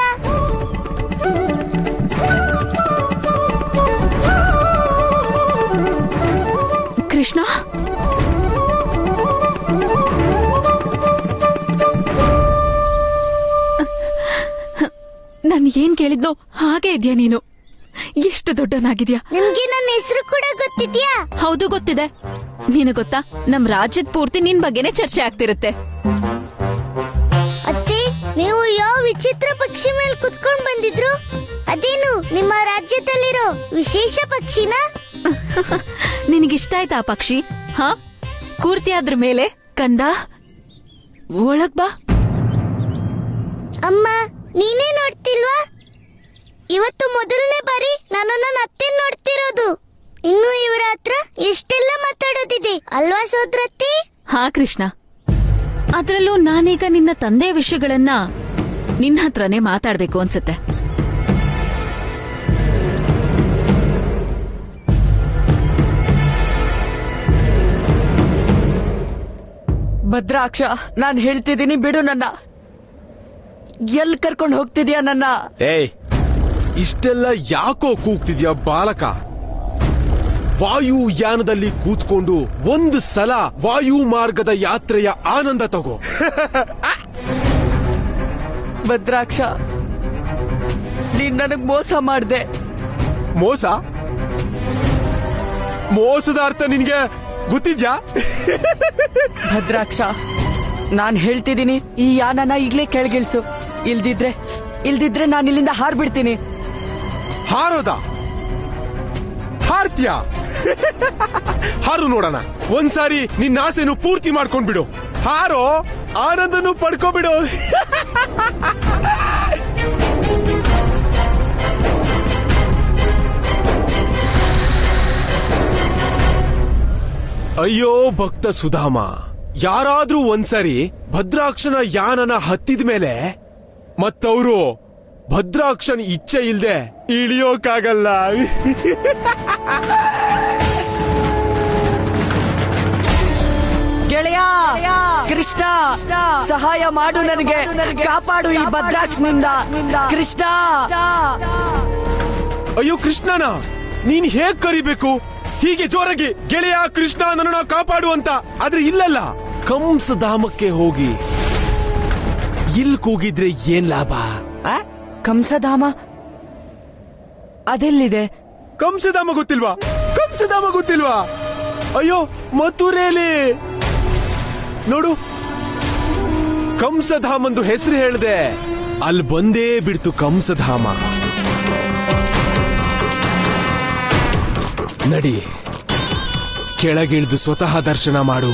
ಕೃಷ್ಣ, ನಾನು ಏನ್ ಕೇಳಿದ್ನೋ ಹಾಗೆ ಇದೆಯಾ ನೀನು? ಎಷ್ಟು ದೊಡ್ಡನಾಗಿದ್ಯಾ. ನಿಮ್ಗೆ ನನ್ನ ಹೆಸರು ಕೂಡ ಗೊತ್ತಿದ್ಯಾ? ಹೌದು ಗೊತ್ತಿದೆ. ನೀನು ಗೊತ್ತಾ, ನಮ್ ರಾಜ್ಯದ ಪೂರ್ತಿ ನಿನ್ ಬಗ್ಗೆನೇ ಚರ್ಚೆ ಆಗ್ತಿರುತ್ತೆ. ಅತ್ತೆ, ನೀವು ಯಾವ ವಿಚಿತ್ರ ಪಕ್ಷಿ ಮೇಲೆ ಕುತ್ಕೊಂಡ್ ಬಂದಿದ್ರು? ಅದೇನು ನಿಮ್ಮ ರಾಜ್ಯದಲ್ಲಿರೋ ವಿಶೇಷ ಪಕ್ಷಿನಾ? ನಿನಗಿಷ್ಟ ಆಯ್ತಾ ಆ ಪಕ್ಷಿ? ಹಾ, ಕೂರ್ತಿ ಅದ್ರ ಮೇಲೆ. ಕಂದ, ಒಳಗ್ ಬಾ. ಅಮ್ಮ, ನೀನೇ ನೋಡ್ತಿಲ್ವಾ? ಇವತ್ತು ಮೊದಲನೇ ಬಾರಿ ನಾನು ನನ್ನ ಅತ್ತೆ ನೋಡ್ತಿರೋದು. ಇನ್ನು ಇವರ ಹತ್ರ ಎಷ್ಟೆಲ್ಲ ಮಾತಾಡೋದಿದೆ ಅಲ್ವಾ ಸೋದ್ರತ್ತಿ? ಹಾ ಕೃಷ್ಣ, ಅದ್ರಲ್ಲೂ ನಾನೀಗ ನಿನ್ನ ತಂದೆಯ ವಿಷಯಗಳನ್ನ ನಿನ್ನ ಹತ್ರನೇ ಮಾತಾಡ್ಬೇಕು ಅನ್ಸುತ್ತೆ. ಭದ್ರಾಕ್ಷ, ನಾನ್ ಹೇಳ್ತಿದ್ದೀನಿ, ಬಿಡು ನನ್ನ. ಎಲ್ ಕರ್ಕೊಂಡು ಹೋಗ್ತಿದ್ಯಾ ನನ್ನ? ಏಯ್, ಇಷ್ಟೆಲ್ಲ ಯಾಕೋ ಕೂಗ್ತಿದ್ಯಾ ಬಾಲಕ? ವಾಯುಯಾನದಲ್ಲಿ ಕೂತ್ಕೊಂಡು ಒಂದು ಸಲ ವಾಯು ಮಾರ್ಗದ ಯಾತ್ರೆಯ ಆನಂದ ತಗೋ. ಭದ್ರಾಕ್ಷ, ನೀನ್ ನನಗ್ ಮೋಸ ಮಾಡ್ದೆ. ಮೋಸ? ಮೋಸದ ಅರ್ಥ ನಿನ್ಗೆ ಗೊತ್ತಿದ್ಯಾ? ಭದ್ರಾಕ್ಷ, ನಾನ್ ಹೇಳ್ತಿದ್ದೀನಿ, ಈ ಯಾನನ ಈಗ್ಲೇ ಕೆಳಗಿಳಿಸು. ಇಲ್ದಿದ್ರೆ ನಾನು ಇಲ್ಲಿಂದ ಹಾರ್ಬಿಡ್ತೀನಿ. ಹಾರೋದ? ಹಾರ್ತ್ಯ? ಹಾರು ನೋಡೋಣ. ಒಂದ್ಸಾರಿ ನಿನ್ನ ಆಸೆನು ಪೂರ್ತಿ ಮಾಡ್ಕೊಂಡ್ಬಿಡು. ಹಾರೋ, ಆನಂದನು ಪಡ್ಕೋಬಿಡು. ಅಯ್ಯೋ ಭಕ್ತ ಸುಧಾಮ, ಯಾರಾದ್ರೂ ಒಂದ್ಸರಿ ಭದ್ರಾಕ್ಷನ ಯಾನನ ಹತ್ತಿದ ಮೇಲೆ ಮತ್ತವರು ಭದ್ರಾಕ್ಷನ್ ಇಚ್ಛೆ ಇಲ್ದೆ ಇಳಿಯೋಕಾಗಲ್ಲ. ಗೆಳೆಯ ಕೃಷ್ಣ, ಸಹಾಯ ಮಾಡು ನನಗೆ, ಕಾಪಾಡು ಈ ಭದ್ರಾಕ್ಷನಿಂದ ಕೃಷ್ಣ. ಅಯ್ಯೋ ಕೃಷ್ಣನ, ನೀನ್ ಹೇಗ್ ಕರಿಬೇಕು? ಹೀಗೆ ಜೋರಾಗಿ ಗೆಳೆಯ ಕೃಷ್ಣ ನನ್ನನ್ನ ಕಾಪಾಡು ಅಂತ. ಆದ್ರೆ ಇಲ್ಲಲ್ಲ, ಕಂಸಧಾಮಕ್ಕೆ ಹೋಗಿ ಇಲ್ ಕೂಗಿದ್ರೆ ಏನ್ ಲಾಭ? ಕಂಸಧಾಮ ಅದೆಲ್ಲಿದೆ? ಕಂಸಧಾಮ ಗೊತ್ತಿಲ್ವಾ? ಕಂಸಧಾಮ ಗೊತ್ತಿಲ್ವಾ? ಅಯ್ಯೋ, ಮಥುರೇಲಿ ನೋಡು, ಕಂಸಧಾಮಂದು ಹೆಸರು ಹೇಳ್ದೆ, ಅಲ್ಲಿ ಬಂದೇ ಬಿಡ್ತು ಕಂಸಧಾಮ. ನಡಿ, ಕೆಳಗಿಳಿದು ಸ್ವತಃ ದರ್ಶನ ಮಾಡು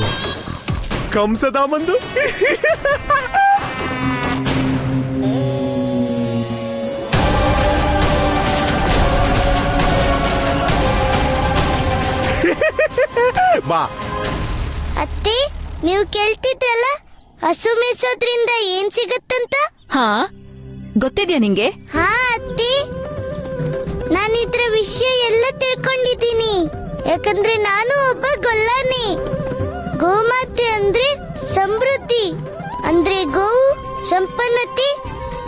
ಕಂಸಧಾಮಂದು. ಬಾ. ಅತ್ತೆ, ನೀವು ಕೇಳ್ತಿದ್ರಲ್ಲ ಹಸು ಮೇಯಿಸೋದ್ರಿಂದ ಏನ್ ಸಿಗತ್ತಂತ? ಹಾ, ಗೊತ್ತಿದ್ಯಾ ನಿಂಗೆ? ಹಾ ಅತ್ತೆ, ನಾನಿದ್ರ ವಿಷಯ ಎಲ್ಲ ತಿಳ್ಕೊಂಡಿದ್ದೀನಿ. ಯಾಕಂದ್ರೆ ನಾನು ಒಬ್ಬ ಗೊಲ್ಲಾನೆ. ಗೋಮಾತೆ ಅಂದ್ರೆ ಸಮೃದ್ಧಿ, ಅಂದ್ರೆ ಗೋವು ಸಂಪನ್ನತೆ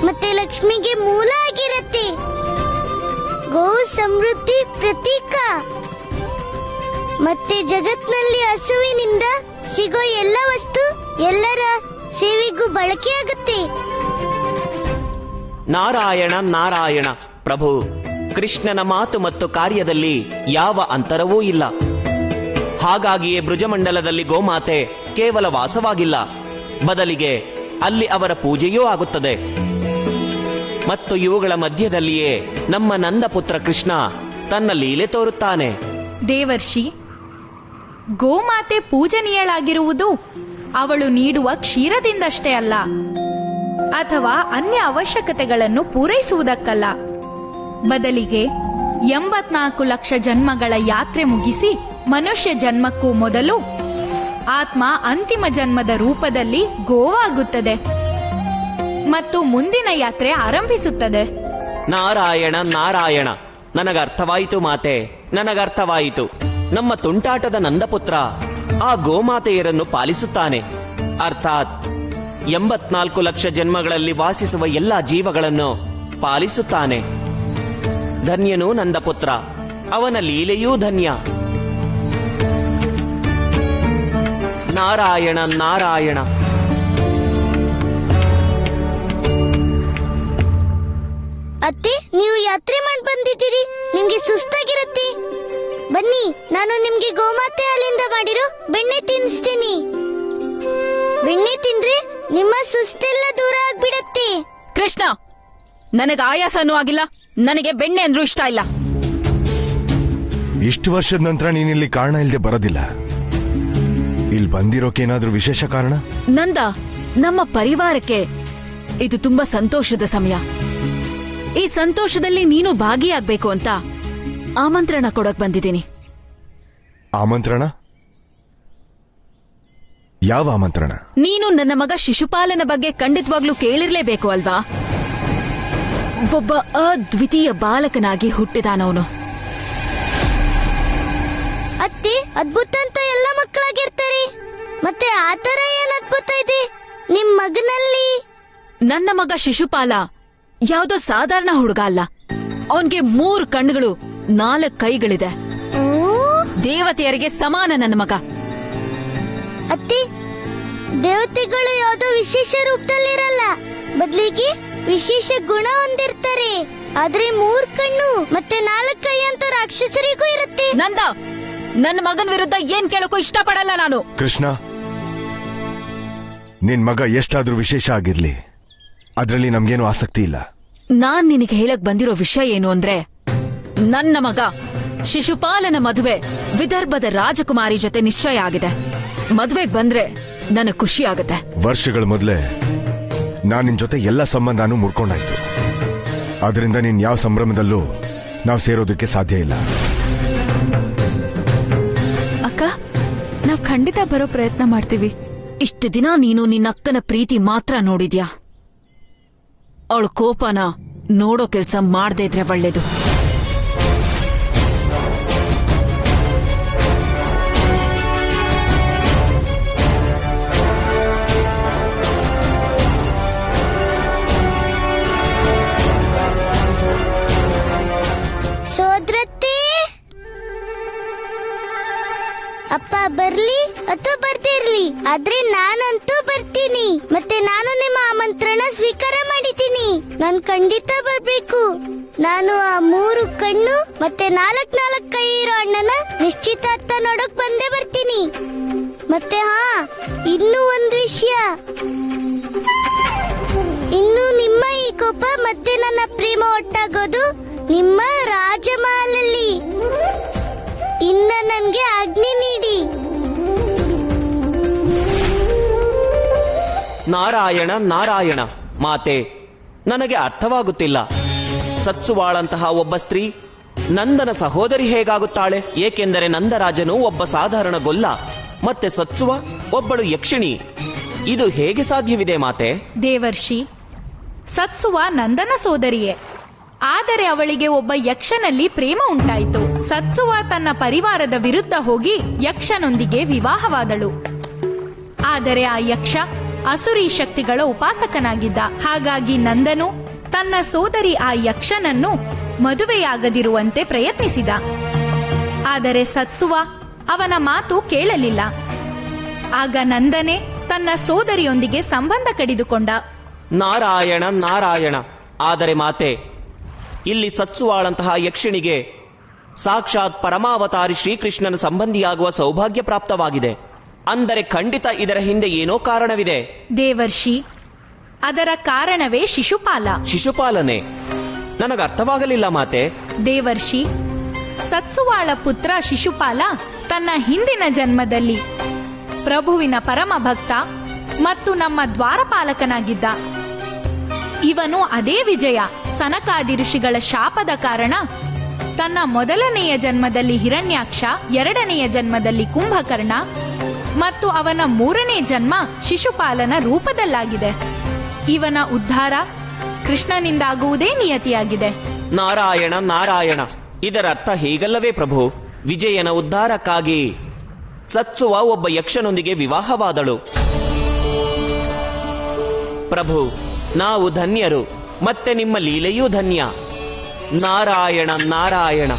ಮತ್ತೆ ಲಕ್ಷ್ಮಿಗೆ ಮೂಲ ಆಗಿರತ್ತೆ. ಗೋವು ಸಮೃದ್ಧಿ ಪ್ರತೀಕ. ಮತ್ತೆ ಜಗತ್ನಲ್ಲಿ ಹಸುವಿನಿಂದ ಸಿಗೋ ಎಲ್ಲ ವಸ್ತು ಎಲ್ಲರ ಸೇವೆಗೂ ಬಳಕೆಯಾಗುತ್ತೆ. ನಾರಾಯಣ ನಾರಾಯಣ. ಪ್ರಭು, ಕೃಷ್ಣನ ಮಾತು ಮತ್ತು ಕಾರ್ಯದಲ್ಲಿ ಯಾವ ಅಂತರವೂ ಇಲ್ಲ. ಹಾಗಾಗಿಯೇ ಬ್ರುಜಮಂಡಲದಲ್ಲಿ ಗೋಮಾತೆ ಕೇವಲ ವಾಸವಾಗಿಲ್ಲ, ಬದಲಿಗೆ ಅಲ್ಲಿ ಅವರ ಪೂಜೆಯೂ ಆಗುತ್ತದೆ. ಮತ್ತು ಇವುಗಳ ಮಧ್ಯದಲ್ಲಿಯೇ ನಮ್ಮ ನಂದಪುತ್ರ ಕೃಷ್ಣ ತನ್ನ ಲೀಲೆ ತೋರುತ್ತಾನೆ. ದೇವರ್ಷಿ, ಗೋಮಾತೆ ಪೂಜನೀಯಳಾಗಿರುವುದು ಅವಳು ನೀಡುವ ಕ್ಷೀರದಿಂದಷ್ಟೇ ಅಲ್ಲ, ಅಥವಾ ಅನ್ಯ ಅವಶ್ಯಕತೆಗಳನ್ನು ಪೂರೈಸುವುದಕ್ಕಲ್ಲ. ಬದಲಿಗೆ 84 ಲಕ್ಷ ಜನ್ಮಗಳ ಯಾತ್ರೆ ಮುಗಿಸಿ ಮನುಷ್ಯ ಜನ್ಮಕ್ಕೂ ಮೊದಲು ಆತ್ಮ ಅಂತಿಮ ಜನ್ಮದ ರೂಪದಲ್ಲಿ ಗೋವಾಗುತ್ತದೆ. ಮತ್ತು ಮುಂದಿನ ಯಾತ್ರೆ ಆರಂಭಿಸುತ್ತದೆ. ನಾರಾಯಣ ನಾರಾಯಣ, ನನಗರ್ಥವಾಯಿತು ಮಾತೆ, ನನಗರ್ಥವಾಯಿತು. ನಮ್ಮ ತುಂಟಾಟದ ನಂದಪುತ್ರ ಆ ಗೋಮಾತೆಯರನ್ನು ಪಾಲಿಸುತ್ತಾನೆ. ಅರ್ಥಾತ್ 84 ಲಕ್ಷ ಜನ್ಮಗಳಲ್ಲಿ ವಾಸಿಸುವ ಎಲ್ಲಾ ಜೀವಗಳನ್ನು ಪಾಲಿಸುತ್ತಾನೆ. ಧನ್ಯನು ನಂದಪುತ್ರ, ಅವನ ಲೀಲೆಯೂ ಧನ್ಯ. ನಾರಾಯಣ ನಾರಾಯಣ. ಅತ್ತೆ, ನೀವು ಯಾತ್ರೆ ಮಾಡಿ ಬಂದಿದ್ದೀರಿ, ನಿಮ್ಗೆ ಸುಸ್ತಾಗಿರತ್ತೆ. ಬನ್ನಿ, ನಾನು ನಿಮ್ಗೆ ಗೋಮಾತೆ ಹಾಲಿಂದ ಮಾಡಿರೋ ಬೆಣ್ಣೆ ತಿನ್ನಿಸ್ತೀನಿ. ಬೆಣ್ಣೆ ತಿಂದ್ರೆ ನಿಮ್ಮ ಸುಸ್ತೆಲ್ಲ ದೂರ ಆಗ್ಬಿಡತ್ತೆ. ಕೃಷ್ಣ, ನನಗೆ ಆಯಾಸನೂ ಆಗಿಲ್ಲ, ನನಗೆ ಬೆಣ್ಣೆ ಅಂದ್ರೂ ಇಷ್ಟ ಇಲ್ಲ. ಇಷ್ಟು ವರ್ಷದ ನಂತರ ನೀನಿಲ್ಲಿ ಕಾರಣ ಇಲ್ಲದೆ ಬರೋದಿಲ್ಲ. ಇಲ್ಲಿ ಬಂದಿರೋಕೇನಾದ್ರೂ ವಿಶೇಷ ಕಾರಣ? ನಂದ, ನಮ್ಮ ಪರಿವಾರಕ್ಕೆ ಇದು ತುಂಬಾ ಸಂತೋಷದ ಸಮಯ. ಈ ಸಂತೋಷದಲ್ಲಿ ನೀನು ಭಾಗಿಯಾಗಬೇಕು ಅಂತ ಆಮಂತ್ರಣ ಕೊಡಕ್ ಬಂದಿದ್ದೀನಿ. ಆಮಂತ್ರಣ? ಯಾವ ಆಮಂತ್ರಣ? ನೀನು ನನ್ನ ಮಗ ಶಿಶುಪಾಲನ ಬಗ್ಗೆ ಖಂಡಿತವಾಗ್ಲೂ ಕೇಳಿರ್ಲೇಬೇಕು ಅಲ್ವಾ? ಒಬ್ಬ ಅದ್ವಿತೀಯ ಬಾಲಕನಾಗಿ ಹುಟ್ಟಿದಾನವನು. ಅತ್ತೆ, ಅದ್ಭುತ ಅಂತ ಎಲ್ಲ ಮಕ್ಕಳಾಗಿರ್ತಾರೆ, ಮತ್ತೆ ಆತರ ಏನ್ ಅದ್ಭುತ ಇದೆ ನಿಮ್ ಮಗನಲ್ಲಿ? ನನ್ನ ಮಗ ಶಿಶುಪಾಲ ಯಾವುದೋ ಸಾಧಾರಣ ಹುಡುಗ ಅಲ್ಲ. ಅವನ್ಗೆ 3 ಕಣ್ಣುಗಳು, 4 ಕೈಗಳಿದೆ. ದೇವತೆಯರಿಗೆ ಸಮಾನ ನನ್ನ ಮಗ. ಅತ್ತೆ, ದೇವತೆಗಳು ಯಾವುದೋ ವಿಶೇಷ ರೂಪದಲ್ಲಿರಲ್ಲ, ಬದಲಿಗೆ ವಿಶೇಷ ಗುಣ ಹೊಂದಿರ್ತಾರೆ. ಆದ್ರೆ 3 ಕಣ್ಣು ಮತ್ತೆ 4 ಕೈ ಅಂತ ರಾಕ್ಷಸರಿಗೂ ಇರುತ್ತೆ. ನಂದ, ನನ್ನ ಮಗನ ವಿರುದ್ಧ ಏನ್ ಕೇಳಕ್ಕೂ ಇಷ್ಟಪಡಲ್ಲ ನಾನು. ಕೃಷ್ಣ, ನಿನ್ ಮಗ ಎಷ್ಟಾದ್ರೂ ವಿಶೇಷ ಆಗಿರ್ಲಿ, ಅದ್ರಲ್ಲಿ ನಮ್ಗೇನು ಆಸಕ್ತಿ ಇಲ್ಲ. ನಾನ್ ನಿನಗೆ ಹೇಳಕ್ ಬಂದಿರೋ ವಿಷಯ ಏನು ಅಂದ್ರೆ, ನನ್ನ ಮಗ ಶಿಶುಪಾಲನ ಮದುವೆ ವಿದರ್ಭದ ರಾಜಕುಮಾರಿ ಜೊತೆ ನಿಶ್ಚಯ ಆಗಿದೆ. ಮದುವೆಗೆ ಬಂದ್ರೆ ನನಗೆ ಖುಷಿ ಆಗುತ್ತೆ. ವರ್ಷಗಳ ಮೊದಲೇ ನಾನ್ ನಿನ್ ಜೊತೆ ಎಲ್ಲ ಸಂಬಂಧನೂ ಮುರ್ಕೊಂಡಾಯ್ತು. ಆದ್ರಿಂದ ನೀನ್ ಯಾವ ಸಂಭ್ರಮದಲ್ಲೂ ನಾವು ಸೇರೋದಕ್ಕೆ ಸಾಧ್ಯ ಇಲ್ಲ. ಅಕ್ಕ, ನಾವ್ ಖಂಡಿತ ಬರೋ ಪ್ರಯತ್ನ ಮಾಡ್ತೀವಿ. ಇಷ್ಟು ದಿನ ನೀನು ನಿನ್ನ ಅಕ್ಕನ ಪ್ರೀತಿ ಮಾತ್ರ ನೋಡಿದ್ಯಾ. ಅವಳ ಕೋಪನ ನೋಡೋ ಕೆಲ್ಸ ಮಾಡದೇ ಇದ್ರೆ ಒಳ್ಳೇದು. ಸೋದರತ್ತೆ, ಅಪ್ಪ ಬರ್ಲಿ ಅಥವಾ ಬರ್ದೇ ಇರ್ಲಿ, ಆದ್ರೆ ನಾನಂತೂ ಬರ್ತೀನಿ. ಮತ್ತೆ ನಾನು ನಿಮ್ಮ ಆಮಂತ್ರಣ ಸ್ವೀಕಾರ ಮಾಡಿದ್ದೀನಿ. ನಾನ್ ಖಂಡಿತ ಬರ್ಬೇಕು. ನಾನು ಆ 3 ಕಣ್ಣು ಮತ್ತೆ 4 ಕೈ ಇರೋ ಅಣ್ಣನ ನಿಶ್ಚಿತಾರ್ಥ ನೋಡಕ್ ಬಂದೇ ಬರ್ತೀನಿ. ಮತ್ತೆ ಇನ್ನೂ ಒಂದು ವಿಷಯ, ಇನ್ನು ನಿಮ್ಮ ಈ ಕೋಪ ಮತ್ತೆ ನನ್ನ ಪ್ರೇಮ ಒಟ್ಟಾಗೋದು ನಿಮ್ಮ ರಾಜಮಹಲಲ್ಲಿ. ಇನ್ನ ನನ್ಗೆ ಆಜ್ಞೆ ನೀಡಿ. ನಾರಾಯಣ ನಾರಾಯಣ. ಮಾತೆ, ನನಗೆ ಅರ್ಥವಾಗುತ್ತಿಲ್ಲ. ಸತ್ಸುವಾಳಂತಹ ಒಬ್ಬ ಸ್ತ್ರೀ ನಂದನ ಸಹೋದರಿ ಹೇಗಾಗುತ್ತಾಳೆ? ಏಕೆಂದರೆ ನಂದರಾಜನು ಒಬ್ಬ ಸಾಧಾರಣ ಗೊಲ್ಲ, ಮತ್ತೆ ಸತ್ಸುವ ಒಬ್ಬಳು ಯಕ್ಷಿಣಿ. ಇದು ಹೇಗೆ ಸಾಧ್ಯವಿದೆ ಮಾತೆ? ದೇವರ್ಷಿ, ಸತ್ಸುವ ನಂದನ ಸೋದರಿಯೇ, ಆದರೆ ಅವಳಿಗೆ ಒಬ್ಬ ಯಕ್ಷನಲ್ಲಿ ಪ್ರೇಮ ಉಂಟಾಯಿತು. ಸತ್ಸುವ ತನ್ನ ಪರಿವಾರದ ವಿರುದ್ಧ ಹೋಗಿ ಯಕ್ಷನೊಂದಿಗೆ ವಿವಾಹವಾದಳು. ಆದರೆ ಆ ಯಕ್ಷ ಅಸುರಿ ಶಕ್ತಿಗಳ ಉಪಾಸಕನಾಗಿದ್ದ. ಹಾಗಾಗಿ ನಂದನು ತನ್ನ ಸೋದರಿ ಆ ಯಕ್ಷನನ್ನು ಮದುವೆಯಾಗದಿರುವಂತೆ ಪ್ರಯತ್ನಿಸಿದ. ಆದರೆ ಸತ್ಸುವ ಅವನ ಮಾತು ಕೇಳಲಿಲ್ಲ. ಆಗ ನಂದನೆ ತನ್ನ ಸೋದರಿಯೊಂದಿಗೆ ಸಂಬಂಧ ಕಡಿದುಕೊಂಡ. ನಾರಾಯಣ ನಾರಾಯಣ. ಆದರೆ ಮಾತೆ, ಇಲ್ಲಿ ಸತ್ಸುವಾಳಂತಹ ಯಕ್ಷಿಣಿಗೆ ಸಾಕ್ಷಾತ್ ಪರಮಾವತಾರಿ ಶ್ರೀಕೃಷ್ಣನ ಸಂಬಂಧಿಯಾಗುವ ಸೌಭಾಗ್ಯ ಪ್ರಾಪ್ತವಾಗಿದೆ. ಅಂದರೆ ಖಂಡಿತ ಇದರ ಹಿಂದೆ ಏನೋ ಕಾರಣವಿದೆ. ದೇವರ್ಷಿ, ಅದರ ಕಾರಣವೇ ಶಿಶುಪಾಲ. ಶಿಶುಪಾಲನೆ? ನನಗರ್ಥವಾಗಲಿಲ್ಲ ಮಾತೆ. ದೇವರ್ಷಿ, ಸತ್ಸುವಾಳ ಪುತ್ರ ಶಿಶುಪಾಲ ತನ್ನ ಹಿಂದಿನ ಜನ್ಮದಲ್ಲಿ ಪ್ರಭುವಿನ ಪರಮ ಭಕ್ತ ಮತ್ತು ನಮ್ಮ ದ್ವಾರಪಾಲಕನಾಗಿದ್ದ. ಇವನು ಅದೇ ವಿಜಯ ಸನಕಾದಿ ಋಷಿಗಳ ಶಾಪದ ಕಾರಣ ತನ್ನ ಮೊದಲನೆಯ ಜನ್ಮದಲ್ಲಿ ಹಿರಣ್ಯಾಕ್ಷ, 2ನೆಯ ಜನ್ಮದಲ್ಲಿ ಕುಂಭಕರ್ಣ ಮತ್ತು ಅವನ 3ನೇ ಜನ್ಮ ಶಿಶುಪಾಲನ ರೂಪದಲ್ಲಾಗಿದೆ. ಇವನ ಉದ್ಧಾರ ಕೃಷ್ಣನಿಂದಾಗುವುದೇ ನಿಯತಿಯಾಗಿದೆ. ನಾರಾಯಣ ನಾರಾಯಣ, ಇದರರ್ಥ ಹೀಗಲ್ಲವೇ ಪ್ರಭು? ವಿಜಯನ ಉದ್ಧಾರಕ್ಕಾಗಿ ಸತ್ಸುವ ಒಬ್ಬ ಯಕ್ಷನೊಂದಿಗೆ ವಿವಾಹವಾದಳು. ಪ್ರಭು, ನಾವು ಧನ್ಯರು, ಮತ್ತೆ ನಿಮ್ಮ ಲೀಲೆಯೂ ಧನ್ಯ. ನಾರಾಯಣ ನಾರಾಯಣ.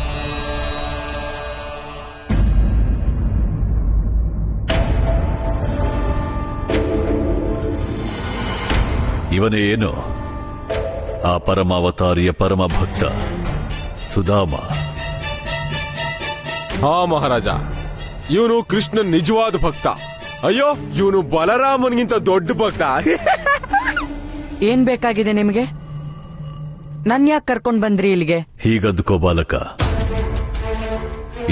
ಇವನೇ ಏನು? ಆ ಪರಮಾವತಾರಿಯ ಪರಮ ಭಕ್ತ ಸುಧಾಮ. ಹಾ ಮಹಾರಾಜ, ಇವನು ಕೃಷ್ಣನ್ ನಿಜವಾದ ಭಕ್ತ. ಅಯ್ಯೋ, ಇವನು ಬಲರಾಮನ್ಗಿಂತ ದೊಡ್ಡ ಭಕ್ತ. ಏನ್ ಬೇಕಾಗಿದೆ ನಿಮಗೆ? ನನ್ ಯಾಕೆ ಕರ್ಕೊಂಡ್ ಬಂದ್ರಿ ಇಲ್ಲಿಗೆ? ಹೀಗಂದುಕೋ ಬಾಲಕ,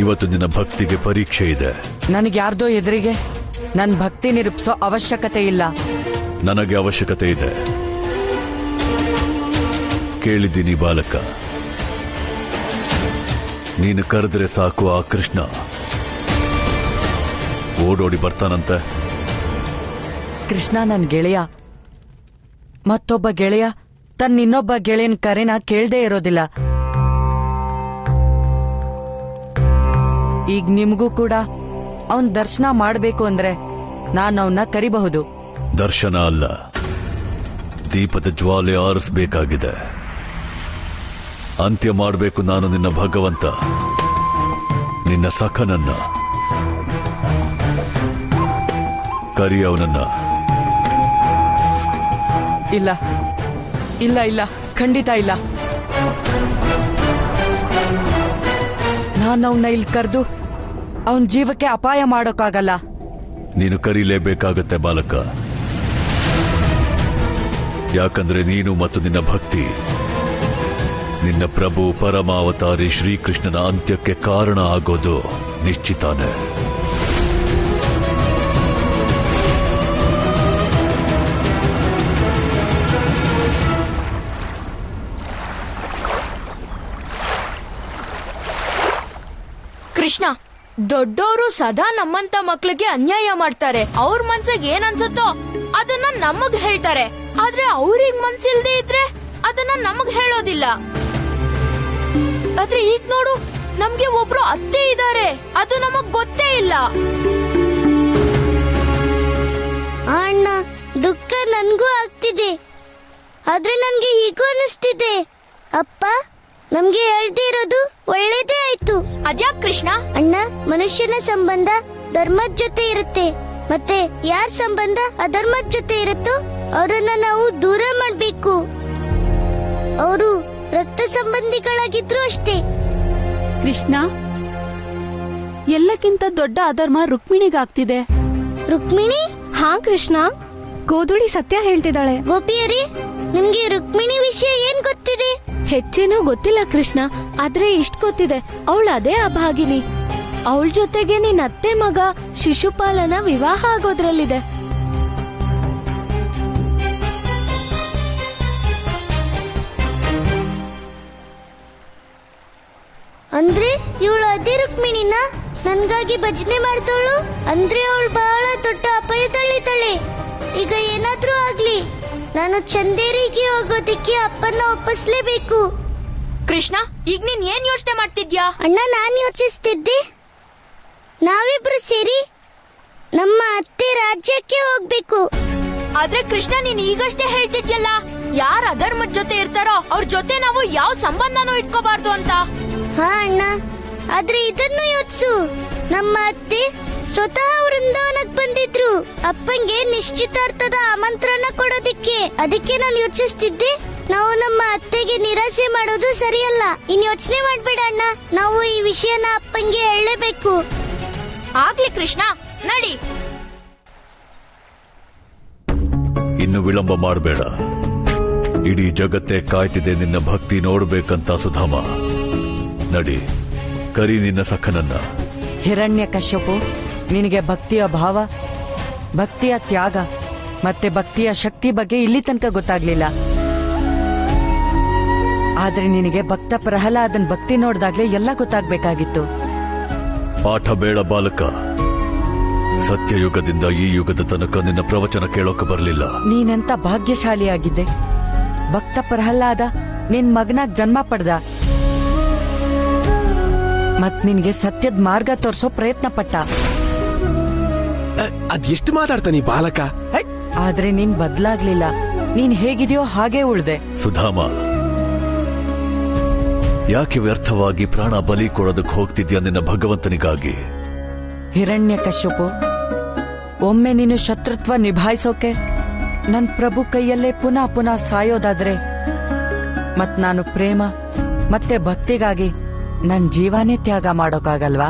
ಇವತ್ತು ನಿನ್ನ ಭಕ್ತಿಗೆ ಪರೀಕ್ಷೆ ಇದೆ. ನನಗೆ ಯಾರ್ದೋ ಎದುರಿಗೆ ನನ್ ಭಕ್ತಿ ನಿರೂಪಿಸೋ ಅವಶ್ಯಕತೆ ಇಲ್ಲ. ನನಗೆ ಅವಶ್ಯಕತೆ ಇದೆ. ಕೇಳಿದ್ದೀನಿ ಬಾಲಕ, ನೀನು ಕರೆದ್ರೆ ಸಾಕು ಆ ಕೃಷ್ಣ ಓಡೋಡಿ ಬರ್ತಾನಂತೆ. ಕೃಷ್ಣ ನನ್ ಗೆಳೆಯ. ಮತ್ತೊಬ್ಬ ಗೆಳೆಯ ತನ್ನ ಇನ್ನೊಬ್ಬ ಗೆಳೆಯನ್ ಕರೆನ ಕೇಳ್ದೇ ಇರೋದಿಲ್ಲ. ಈಗ ನಿಮ್ಗೂ ಕೂಡ ಅವನ್ ದರ್ಶನ ಮಾಡ್ಬೇಕು ಅಂದ್ರೆ ನಾನು ಅವನ್ನ ಕರಿಬಹುದು. ದರ್ಶನ ಅಲ್ಲ, ದೀಪದ ಜ್ವಾಲೆ ಆರಿಸಬೇಕಾಗಿದೆ. ಅಂತ್ಯ ಮಾಡಬೇಕು ನಾನು ನಿನ್ನ ಭಗವಂತ, ನಿನ್ನ ಸಖನನ್ನ. ಕರಿ ಅವನನ್ನ. ಇಲ್ಲ ಇಲ್ಲ ಇಲ್ಲ, ಖಂಡಿತ ಇಲ್ಲ. ನಾನು ಅವನ್ನ ಇಲ್ಲಿ ಕರೆದು ಅವನ್ ಜೀವಕ್ಕೆ ಅಪಾಯ ಮಾಡೋಕ್ಕಾಗಲ್ಲ. ನೀನು ಕರೀಲೇಬೇಕಾಗತ್ತೆ ಬಾಲಕ. ಯಾಕಂದ್ರೆ ನೀನು ಮತ್ತು ನಿನ್ನ ಭಕ್ತಿ ನಿನ್ನ ಪ್ರಭು ಪರಮಾವತಾರಿ ಶ್ರೀಕೃಷ್ಣನ ಅಂತ್ಯಕ್ಕೆ ಕಾರಣ ಆಗೋದು ನಿಶ್ಚಿತಾನೆ. ಕೃಷ್ಣ, ದೊಡ್ಡವರು ಸದಾ ನಮ್ಮಂತ ಮಕ್ಳಿಗೆ ಅನ್ಯಾಯ ಮಾಡ್ತಾರೆ. ಅವ್ರ ಮನ್ಸಿಗೆ ಏನ್ ಅನ್ಸುತ್ತೋ ಅದನ್ನ ನಮಗ್ ಹೇಳ್ತಾರೆ. ಆದ್ರೆ ಅವ್ರಿಗೆ ಮನ್ಸಿಲ್ದೇ ಇದ್ರೆ ಅದನ್ನ ನಮಗ್ ಹೇಳೋದಿಲ್ಲ. ಆದ್ರೆ ಈಗ ನೋಡು, ನಮ್ಗೆ ಒಬ್ರು ಅತ್ತೆ ಇದ್ದಾರೆ, ಅದು ನಮಗ್ ಗೊತ್ತೇ ಇಲ್ಲ. ಅಣ್ಣ, ದುಃಖ ನನ್ಗೂ ಆಗ್ತಿದೆ. ಆದ್ರೆ ನನ್ಗೆ ಹೀಗೂ ಅನಿಸ್ತಿದೆ. ಅಪ್ಪ ನಮ್ಗೆ ಹೇಳ್ದೇ ಇರೋದು ಒಳ್ಳೇದೇ ಆಯ್ತು. ಅದ್ಯಾಕ್ ಕೃಷ್ಣ? ಅಣ್ಣ, ಮನುಷ್ಯನ ಸಂಬಂಧ ಧರ್ಮದ ಜೊತೆ ಇರುತ್ತೆ, ಮತ್ತೆ ಯಾರ ಸಂಬಂಧ ಅಧರ್ಮದ ಜೊತೆ ಇರುತ್ತೋ ಅವರನ್ನ ನಾವು ದೂರ ಮಾಡ್ಬೇಕು. ಅವರು ರಕ್ತ ಸಂಬಂಧಿಗಳಾಗಿದ್ರು ಅಷ್ಟೇ. ಕೃಷ್ಣ, ಎಲ್ಲಕ್ಕಿಂತ ದೊಡ್ಡ ಅಧರ್ಮ ರುಕ್ಮಿಣಿಗಾಗ್ತಿದೆ. ರುಕ್ಮಿಣಿ? ಹಾ ಕೃಷ್ಣ, ಗೋಧುಳಿ ಸತ್ಯ ಹೇಳ್ತಿದ್ದಾಳೆ. ಗೋಪಿಯರೇ, ನಿಮ್ಗೆ ರುಕ್ಮಿಣಿ ವಿಷಯ ಏನ್ ಗೊತ್ತಿದೆ? ಹೆಚ್ಚೇನೋ ಗೊತ್ತಿಲ್ಲ ಕೃಷ್ಣ, ಆದ್ರೆ ಇಷ್ಟ ಗೊತ್ತಿದೆ. ಅವಳು ಅದೇ ಅಭಾಗಿನಿ. ಅವಳ ಜೊತೆಗೆ ನಿನ್ ಅತ್ತೆ ಮಗ ಶಿಶುಪಾಲನ ವಿವಾಹ ಆಗೋದ್ರಲ್ಲಿದೆ. ಅಂದ್ರೆ ಇವಳು ಅದೇ ರುಕ್ಮಿಣಿನ ನನ್ಗಾಗಿ ಭಜನೆ ಮಾಡ್ದವಳು? ಅಂದ್ರೆ ಅವಳು ಬಹಳ ದೊಡ್ಡ ಅಪಾಯದಲ್ಲಿದ್ದಾಳೆ. ಈಗ ಏನಾದ್ರೂ ಆಗ್ಲಿ, ನಾನು ಚಂದೇರಿಗೆ ಹೋಗೋದಿಕ್ಕೆ ಅಪ್ಪನ ಒಪ್ಪಿಸ್ಲೇಬೇಕು. ಕೃಷ್ಣ, ಈಗ ನೀನ್ ಏನ್ ಯೋಚನೆ ಮಾಡ್ತಿದ್ಯಾ? ಅಣ್ಣ, ನಾನ್ ಯೋಚಿಸ್ತಿದ್ದೆ, ನಾವಿಬ್ರು ಸೇರಿ ನಮ್ಮ ಅತ್ತೆ ರಾಜ್ಯಕ್ಕೆ ಹೋಗ್ಬೇಕು. ಆದ್ರೆ ಕೃಷ್ಣ, ನೀನ್ ಈಗಷ್ಟೇ ಹೇಳ್ತಿದ್ಯಲ್ಲ, ಯಾರ ಅಧರ್ಮದ ಜೊತೆ ಇರ್ತಾರೋ ಅವ್ರ ಜೊತೆ ನಾವು ಯಾವ ಸಂಬಂಧನೂ ಇಟ್ಕೋಬಾರ್ದು ಅಂತ. ಹಾ ಅಣ್ಣ, ಆದ್ರೆ ಇದನ್ನು ಯೋಚಿಸು. ನಮ್ಮ ಅತ್ತೆ ಸ್ವತಃ ವೃಂದಾವನಕ್ ಬಂದಿದ್ರು ಅಪ್ಪಂಗೆ ನಿಶ್ಚಿತಾರ್ಥದ ಆಮಂತ್ರಣ ಕೊಡೋದಿಕ್ಕೆ. ಅದಕ್ಕೆ ನಾನು ಯೋಚಿಸ್ತಿದ್ದೆ, ನಾವು ನಮ್ಮ ಅತ್ತೆಗೆ ನಿರಾಸೆ ಮಾಡೋದು ಸರಿಯಲ್ಲ. ಇನ್ ಯೋಚನೆ ಮಾಡ್ಬೇಡ ಅಣ್ಣ, ನಾವು ಈ ವಿಷಯನ ಅಪ್ಪಂಗೆ ಹೇಳಲೇಬೇಕು. ಆಗ್ಲಿ ಕೃಷ್ಣ, ನಡಿ. ಇನ್ನು ವಿಳಂಬ ಮಾಡಬೇಡ. ಇಡೀ ಜಗತ್ತೇ ಕಾಯ್ತಿದೆ ನಿನ್ನ ಭಕ್ತಿ ನೋಡ್ಬೇಕಂತ ಸುಧಾಮ. ನಡಿ, ಕರಿ ನಿನ್ನ ಸಖನನ್ನ. ಹಿರಣ್ಯ ಕಶ್ಯಪು, ನಿನಗೆ ಭಕ್ತಿಯ ಭಾವ, ಭಕ್ತಿಯ ತ್ಯಾಗ ಮತ್ತೆ ಭಕ್ತಿಯ ಶಕ್ತಿ ಬಗ್ಗೆ ಇಲ್ಲಿ ತನಕ ಗೊತ್ತಾಗ್ಲಿಲ್ಲ. ಆದ್ರೆ ನಿನಗೆ ಭಕ್ತ ಪ್ರಹ್ಲಾದನ್ ಭಕ್ತಿ ನೋಡ್ದಾಗ್ಲೇ ಎಲ್ಲ ಗೊತ್ತಾಗ್ಬೇಕಾಗಿತ್ತು. ಪಾಠ ಬೇಡ ಬಾಲಕ, ಸತ್ಯಯುಗದಿಂದ ಈ ಯುಗದ ತನಕ ನಿನ್ನ ಪ್ರವಚನ ಕೇಳೋಕೆ ಬರಲಿಲ್ಲ. ನೀನೆಂತ ಭಾಗ್ಯಶಾಲಿಯಾಗಿದ್ದೆ. ಭಕ್ತ ಪ್ರಹ್ಲಾದ ನಿನ್ ಮಗನಾಗ್ ಜನ್ಮ ಪಡ್ದ. ಮತ್ ನಿನ್ಗೆ ಸತ್ಯದ ಮಾರ್ಗ ತೋರ್ಸೋ ಪ್ರಯತ್ನ ಪಟ್ಟ. ಅದೆಷ್ಟು ಮಾತಾಡ್ತಾನಿ ಬಾಲಕ. ಆದ್ರೆ ನೀನ್ ಬದ್ಲಾಗ್ಲಿಲ್ಲ. ನೀನ್ ಹೇಗಿದೆಯೋ ಹಾಗೆ ಉಳ್ದೆ. ಸುಧಾಮ, ಯಾಕೆ ವ್ಯರ್ಥವಾಗಿ ಪ್ರಾಣ ಬಲಿ ಕೊಡೋದಕ್ಕೆ ಹೋಗ್ತಿದ್ಯಾ ನಿನ್ನ ಭಗವಂತನಿಗಾಗಿ? ಹಿರಣ್ಯಕಶ್ಯಪು, ಒಮ್ಮೆ ನೀನು ಶತ್ರುತ್ವ ನಿಭಾಯಿಸೋಕೆ ನನ್ ಪ್ರಭು ಕೈಯಲ್ಲೇ ಪುನಃ ಪುನಃ ಸಾಯೋದಾದ್ರೆ ಮತ್ ನಾನು ಪ್ರೇಮ ಮತ್ತೆ ಭಕ್ತಿಗಾಗಿ ನನ್ ಜೀವನೇ ತ್ಯಾಗ ಮಾಡೋಕ್ಕಾಗಲ್ವಾ?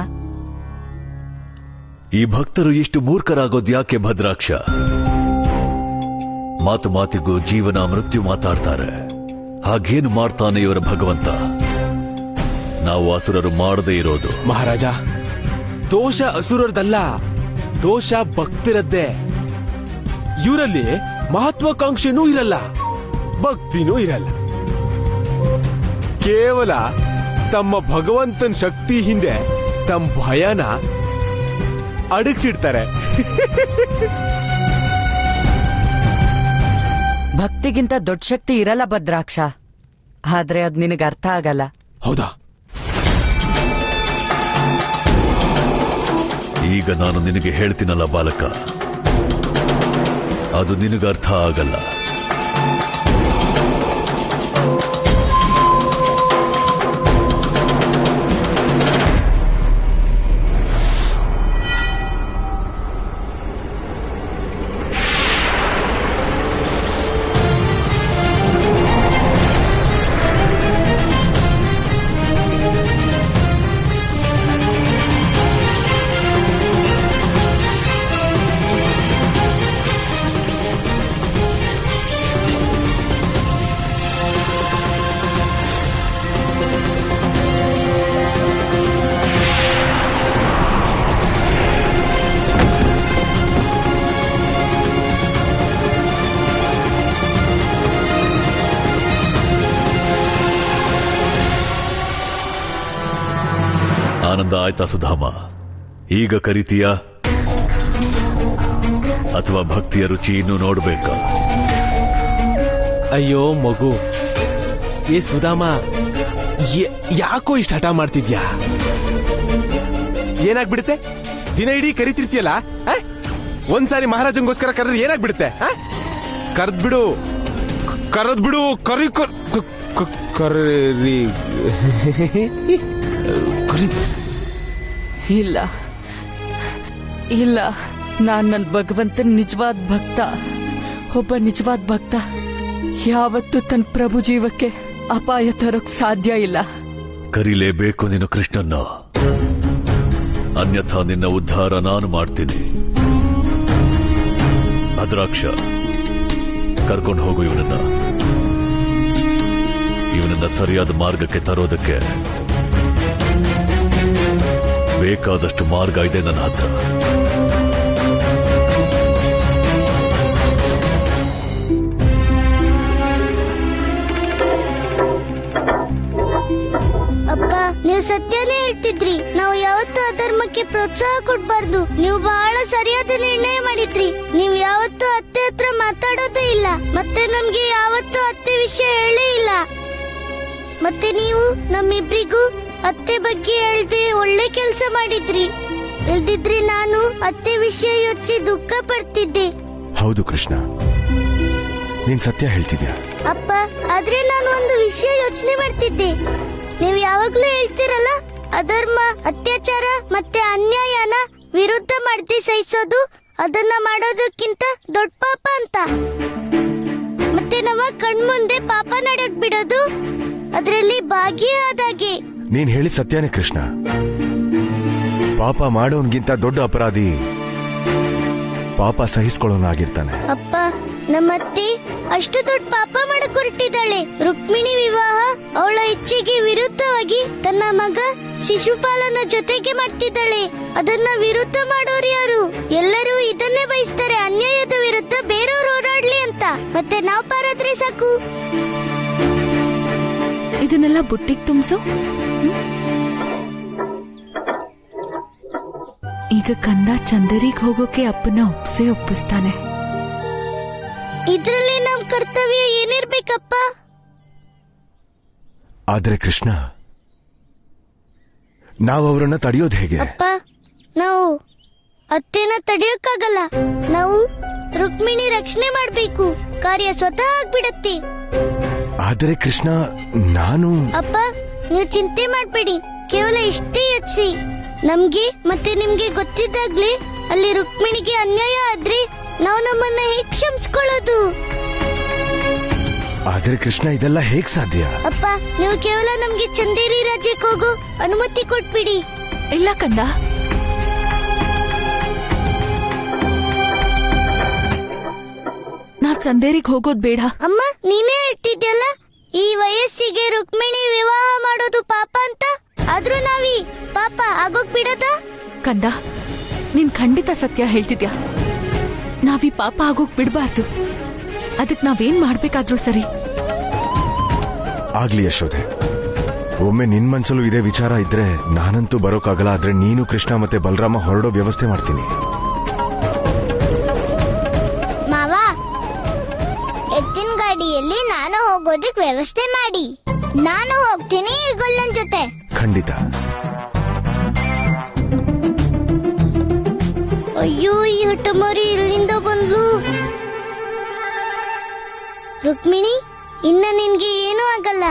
ಈ ಭಕ್ತರು ಇಷ್ಟು ಮೂರ್ಖರಾಗೋದು ಯಾಕೆ ಭದ್ರಾಕ್ಷ? ಮಾತು ಮಾತಿಗೂ ಜೀವನ ಮೃತ್ಯು ಮಾತಾಡ್ತಾರೆ. ಹಾಗೇನು ಮಾಡ್ತಾನೆ ಇವರ ಭಗವಂತ? ನಾವು ಅಸುರರು ಮಾಡದೇ ಇರೋದು. ಮಹಾರಾಜ, ದೋಷ ಅಸುರರದಲ್ಲ, ದೋಷ ಭಕ್ತಿರದ್ದೇ. ಇವರಲ್ಲಿ ಮಹತ್ವಾಕಾಂಕ್ಷೆನೂ ಇರಲ್ಲ, ಭಕ್ತಿನೂ ಇರಲ್ಲ. ಕೇವಲ ತಮ್ಮ ಭಗವಂತನ ಶಕ್ತಿ ಹಿಂದೆ ತಮ್ಮ ಭಯನ ಅಡಗಿಸಿಡ್ತಾರೆ. ಭಕ್ತಿಗಿಂತ ದೊಡ್ಡ ಶಕ್ತಿ ಇರಲ್ಲ ಭದ್ರಾಕ್ಷ. ಆದ್ರೆ ಅದ್ ನಿನಗೆ ಅರ್ಥ ಆಗಲ್ಲ. ಹೌದಾ? ಈಗ ನಾನು ನಿನಗೆ ಹೇಳ್ತೀನಲ್ಲ ಬಾಲಕ, ಅದು ನಿನಗೆ ಅರ್ಥ ಆಗಲ್ಲ. ಆನಂದ ಆಯ್ತಾ ಸುಧಾಮ? ಈಗ ಕರಿತೀಯಾ ಅಥವಾ ಭಕ್ತಿಯ ರುಚಿ ಇನ್ನೂ ನೋಡ್ಬೇಕಾ? ಅಯ್ಯೋ ಮಗು, ಏ ಸುಧಾಮ, ಯಾಕೋ ಇಷ್ಟ ಹಠ ಮಾಡ್ತಿದ್ಯಾ? ಏನಾಗ್ಬಿಡುತ್ತೆ? ದಿನ ಇಡೀ ಕರಿತಿರ್ತೀಯಲ್ಲ, ಒಂದ್ಸಾರಿ ಮಹಾರಾಜಂಗೋಸ್ಕರ ಕರೆದ್ರೆ ಏನಾಗ್ಬಿಡುತ್ತೆ? ಕರೆದ್ಬಿಡು, ಕರೆದ್ಬಿಡು, ಕರಿ ಕರಿ. ಇಲ್ಲ ಇಲ್ಲ, ನಾನ್ ನನ್ ಭಗವಂತನ ನಿಜವಾದ ಭಕ್ತ. ಒಬ್ಬ ನಿಜವಾದ ಭಕ್ತ ಯಾವತ್ತೂ ತನ್ನ ಪ್ರಭು ಜೀವಕ್ಕೆ ಅಪಾಯ ತರೋಕ್ ಸಾಧ್ಯ ಇಲ್ಲ. ಕರಿಲೇಬೇಕು ನೀನು ಕೃಷ್ಣನ್ನ, ಅನ್ಯಥಾ ನಿನ್ನ ಉದ್ಧಾರ ನಾನು ಮಾಡ್ತೀನಿ. ಭದ್ರಾಕ್ಷ, ಕರ್ಕೊಂಡು ಹೋಗು ಇವನನ್ನ. ಇವನನ್ನ ಸರಿಯಾದ ಮಾರ್ಗಕ್ಕೆ ತರೋದಕ್ಕೆ ಬೇಕಾದಷ್ಟು ಮಾರ್ಗ ಇದೆ ನನ್ನ ಹತ್ರ. ಅಪ್ಪ, ನೀವು ಸತ್ಯನೇ ಹೇಳ್ತಿದ್ರಿ. ನಾವು ಯಾವತ್ತೂ ಅಧರ್ಮಕ್ಕೆ ಪ್ರೋತ್ಸಾಹ ಕೊಡ್ಬಾರ್ದು. ನೀವು ಬಹಳ ಸರಿಯಾದ ನಿರ್ಣಯ ಮಾಡಿದ್ರಿ. ನೀವು ಯಾವತ್ತೂ ಅತ್ತೆ ಹತ್ರ ಮಾತಾಡೋದೇ ಇಲ್ಲ, ಮತ್ತೆ ನಮ್ಗೆ ಯಾವತ್ತೂ ಅತ್ತೆ ವಿಷಯ ಹೇಳೇ ಇಲ್ಲ. ಮತ್ತೆ ನೀವು ನಮ್ಮಿಬ್ರಿಗೂ ಅತ್ತೆ ಬಗ್ಗೆ ಹೇಳ್ದೆ ಒಳ್ಳೆ ಕೆಲಸ ಮಾಡಿದ್ರಿ. ಇಲ್ದಿದ್ರೆ ನಾನು ಅತ್ತೆ ವಿಷಯ ಯೋಚಿಸಿ ದುಃಖ ಪಡ್ತಿದ್ದೆ. ಹೌದು ಕೃಷ್ಣ, ನೀನ್ ಸತ್ಯ ಹೇಳ್ತಿದ್ಯಾ. ಅಪ್ಪ, ಆದ್ರೆ ನಾನು ಒಂದು ವಿಷಯ ಯೋಚನೆ ಮಾಡ್ತಿದ್ದೆ. ನೀವು ಯಾವಾಗ್ಲೂ ಹೇಳ್ತಿರಲ್ಲ, ಅಧರ್ಮ, ಅತ್ಯಾಚಾರ ಮತ್ತೆ ಅನ್ಯಾಯನ ವಿರುದ್ಧ ಮಾಡ್ತಿ ಸಹಿಸೋದು ಅದನ್ನ ಮಾಡೋದಕ್ಕಿಂತ ದೊಡ್ಡ ಪಾಪ ಅಂತ. ಮತ್ತೆ ನಮ್ಮ ಕಣ್ಮುಂದೆ ಪಾಪ ನಡೆಯಕ್ ಬಿಡೋದು ಅದರಲ್ಲಿ ಭಾಗಿಯಾದಾಗೆ. ನೀನ್ ಹೇಳಿದ ಸತ್ಯನೇ ಕೃಷ್ಣ. ಪಾಪ ಮಾಡೋನ್ಗಿಂತ ದೊಡ್ಡ ಅಪರಾಧಿ ಪಾಪ ಸಹಿಸ್ಕೊಳ್ಳೋನಾಗಿರ್ತಾನೆ. ಅಪ್ಪ, ನಮ್ಮತ್ತೆ ಅಷ್ಟು ದೊಡ್ಡ ಪಾಪ ಮಾಡಕ್ ಹೊರಟಿದ್ದಾಳೆ. ರುಕ್ಮಿಣಿ ವಿವಾಹ ಅವಳ ಇಚ್ಛೆಗೆ ವಿರುದ್ಧವಾಗಿ ತನ್ನ ಮಗ ಶಿಶುಪಾಲನ ಜೊತೆಗೆ ಮಾಡ್ತಿದ್ದಾಳೆ. ಅದನ್ನ ವಿರುದ್ಧ ಮಾಡೋರು ಯಾರು? ಎಲ್ಲರೂ ಇದನ್ನೇ ಬಯಸ್ತಾರೆ, ಅನ್ಯಾಯದ ವಿರುದ್ಧ ಬೇರೆಯವರು ಹೋರಾಡ್ಲಿ ಅಂತ. ಮತ್ತೆ ನಾವ್ ಪಾರಾದ್ರೆ ಸಾಕು. ಇದನ್ನೆಲ್ಲ ಬುಟ್ಟಿಗೆ ತುಂಬಿಸು. ಈಗ ಈಗ ಕಂದ ಚಂದೇರಿಗೆ ಹೋಗೋಕೆ ಅಪ್ಪನ ಒಪ್ಪಿಸ್ತಾನೆ. ಇದ್ರಲ್ಲಿ ನಮ್ ಕರ್ತವ್ಯ ಏನಿರ್ಬೇಕಪ್ಪ? ಆದ್ರೆ ಕೃಷ್ಣ, ನಾವು ಅವರನ್ನ ತಡೆಯೋದು ಹೇಗೆ? ಅಪ್ಪ, ನಾವು ಅತ್ತೆನ ತಡೆಯೋಕ್ಕಾಗಲ್ಲ. ನಾವು ರುಕ್ಮಿಣಿ ರಕ್ಷಣೆ ಮಾಡ್ಬೇಕು. ಕಾರ್ಯ ಸ್ವತಃ ಆಗ್ಬಿಡತ್ತೆ. ಆದರೆ ಕೃಷ್ಣ, ನಾನು... ಅಪ್ಪ, ನೀವು ಚಿಂತೆ ಮಾಡ್ಬೇಡಿ. ಕೇವಲ ಇಷ್ಟೇ ಯೋಚಿಸಿ. ನಮ್ಗೆ ಮತ್ತೆ ನಿಮ್ಗೆ ಗೊತ್ತಿದ್ದಾಗ್ಲೇ ಅಲ್ಲಿ ರುಕ್ಮಿಣಿಗೆ ಅನ್ಯಾಯ ಆದ್ರೆ ನಾವು ನಮ್ಮನ್ನ ಹೇಗ್ ಕ್ಷಮಿಸ್ಕೊಳ್ಳೋದು? ಆದ್ರೆ ಕೃಷ್ಣ, ಇದೆಲ್ಲ ಹೇಗ್ ಸಾಧ್ಯ? ಅಪ್ಪ, ನೀವು ಕೇವಲ ನಮ್ಗೆ ಚಂದೇರಿ ರಾಜ್ಯಕ್ಕೆ ಹೋಗೋ ಅನುಮತಿ ಕೊಟ್ಬಿಡಿ. ಇಲ್ಲ ಕಂದ, ನಾವ್ ಚಂದೇರಿಗೆ ಹೋಗೋದ್ ಬೇಡ. ಅಮ್ಮ, ನೀನೇ ಹೇಳ್ತಿದ್ಯಲ್ಲ ಈ ವಯಸ್ಸಿಗೆ ರುಕ್ಮಿಣಿ ವಿವಾಹ ಮಾಡೋದು ಪಾಪ ಅಂತ. ಆದ್ರೂ ನಾವೀ ಪಾಪ ಆಗೋಕ್ ಬಿಡದ? ಕಂದ, ನೀನ್ ಖಂಡಿತ ಸತ್ಯ ಹೇಳ್ತಿದ್ಯಾ. ನಾವೀ ಪಾಪ ಆಗೋಕ್ ಬಿಡ್ಬಾರ್ದು. ಅದಕ್ ನಾವೇನ್ ಮಾಡ್ಬೇಕಾದ್ರೂ ಸರಿ. ಆಗ್ಲಿ ಯಶೋದೆ, ಒಮ್ಮೆ ನಿನ್ ಮನ್ಸಲ್ಲೂ ಇದೇ ವಿಚಾರ ಇದ್ರೆ ನಾನಂತೂ ಬರೋಕ್ಕಾಗಲ್ಲ. ಆದ್ರೆ ನೀನು, ಕೃಷ್ಣ ಮತ್ತೆ ಬಲರಾಮ ಹೊರಡೋ ವ್ಯವಸ್ಥೆ ಮಾಡ್ತೀನಿ. ಮಾವ, ಎತ್ತಿನ ಗಾಡಿಯಲ್ಲಿ ನಾನು ಹೋಗೋದಕ್ ವ್ಯವಸ್ಥೆ ಮಾಡಿ. ನಾನು ಹೋಗ್ತೀನಿ ಈ ಗೊಲ್ಲನ್ ಜೊತೆ. ಖಂಡಿತ. ಅಯ್ಯೋ, ಈ ಹಠಮಾರಿ ಇಲ್ಲಿಂದ ಬಂದ್ಲು. ರುಕ್ಮಿಣಿ, ಇನ್ನ ನಿನ್ಗೆ ಏನೂ ಆಗಲ್ಲ.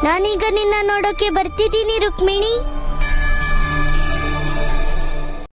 ನಾನೀಗ ನಿನ್ನ ನೋಡೋಕೆ ಬರ್ತಿದ್ದೀನಿ ರುಕ್ಮಿಣಿ.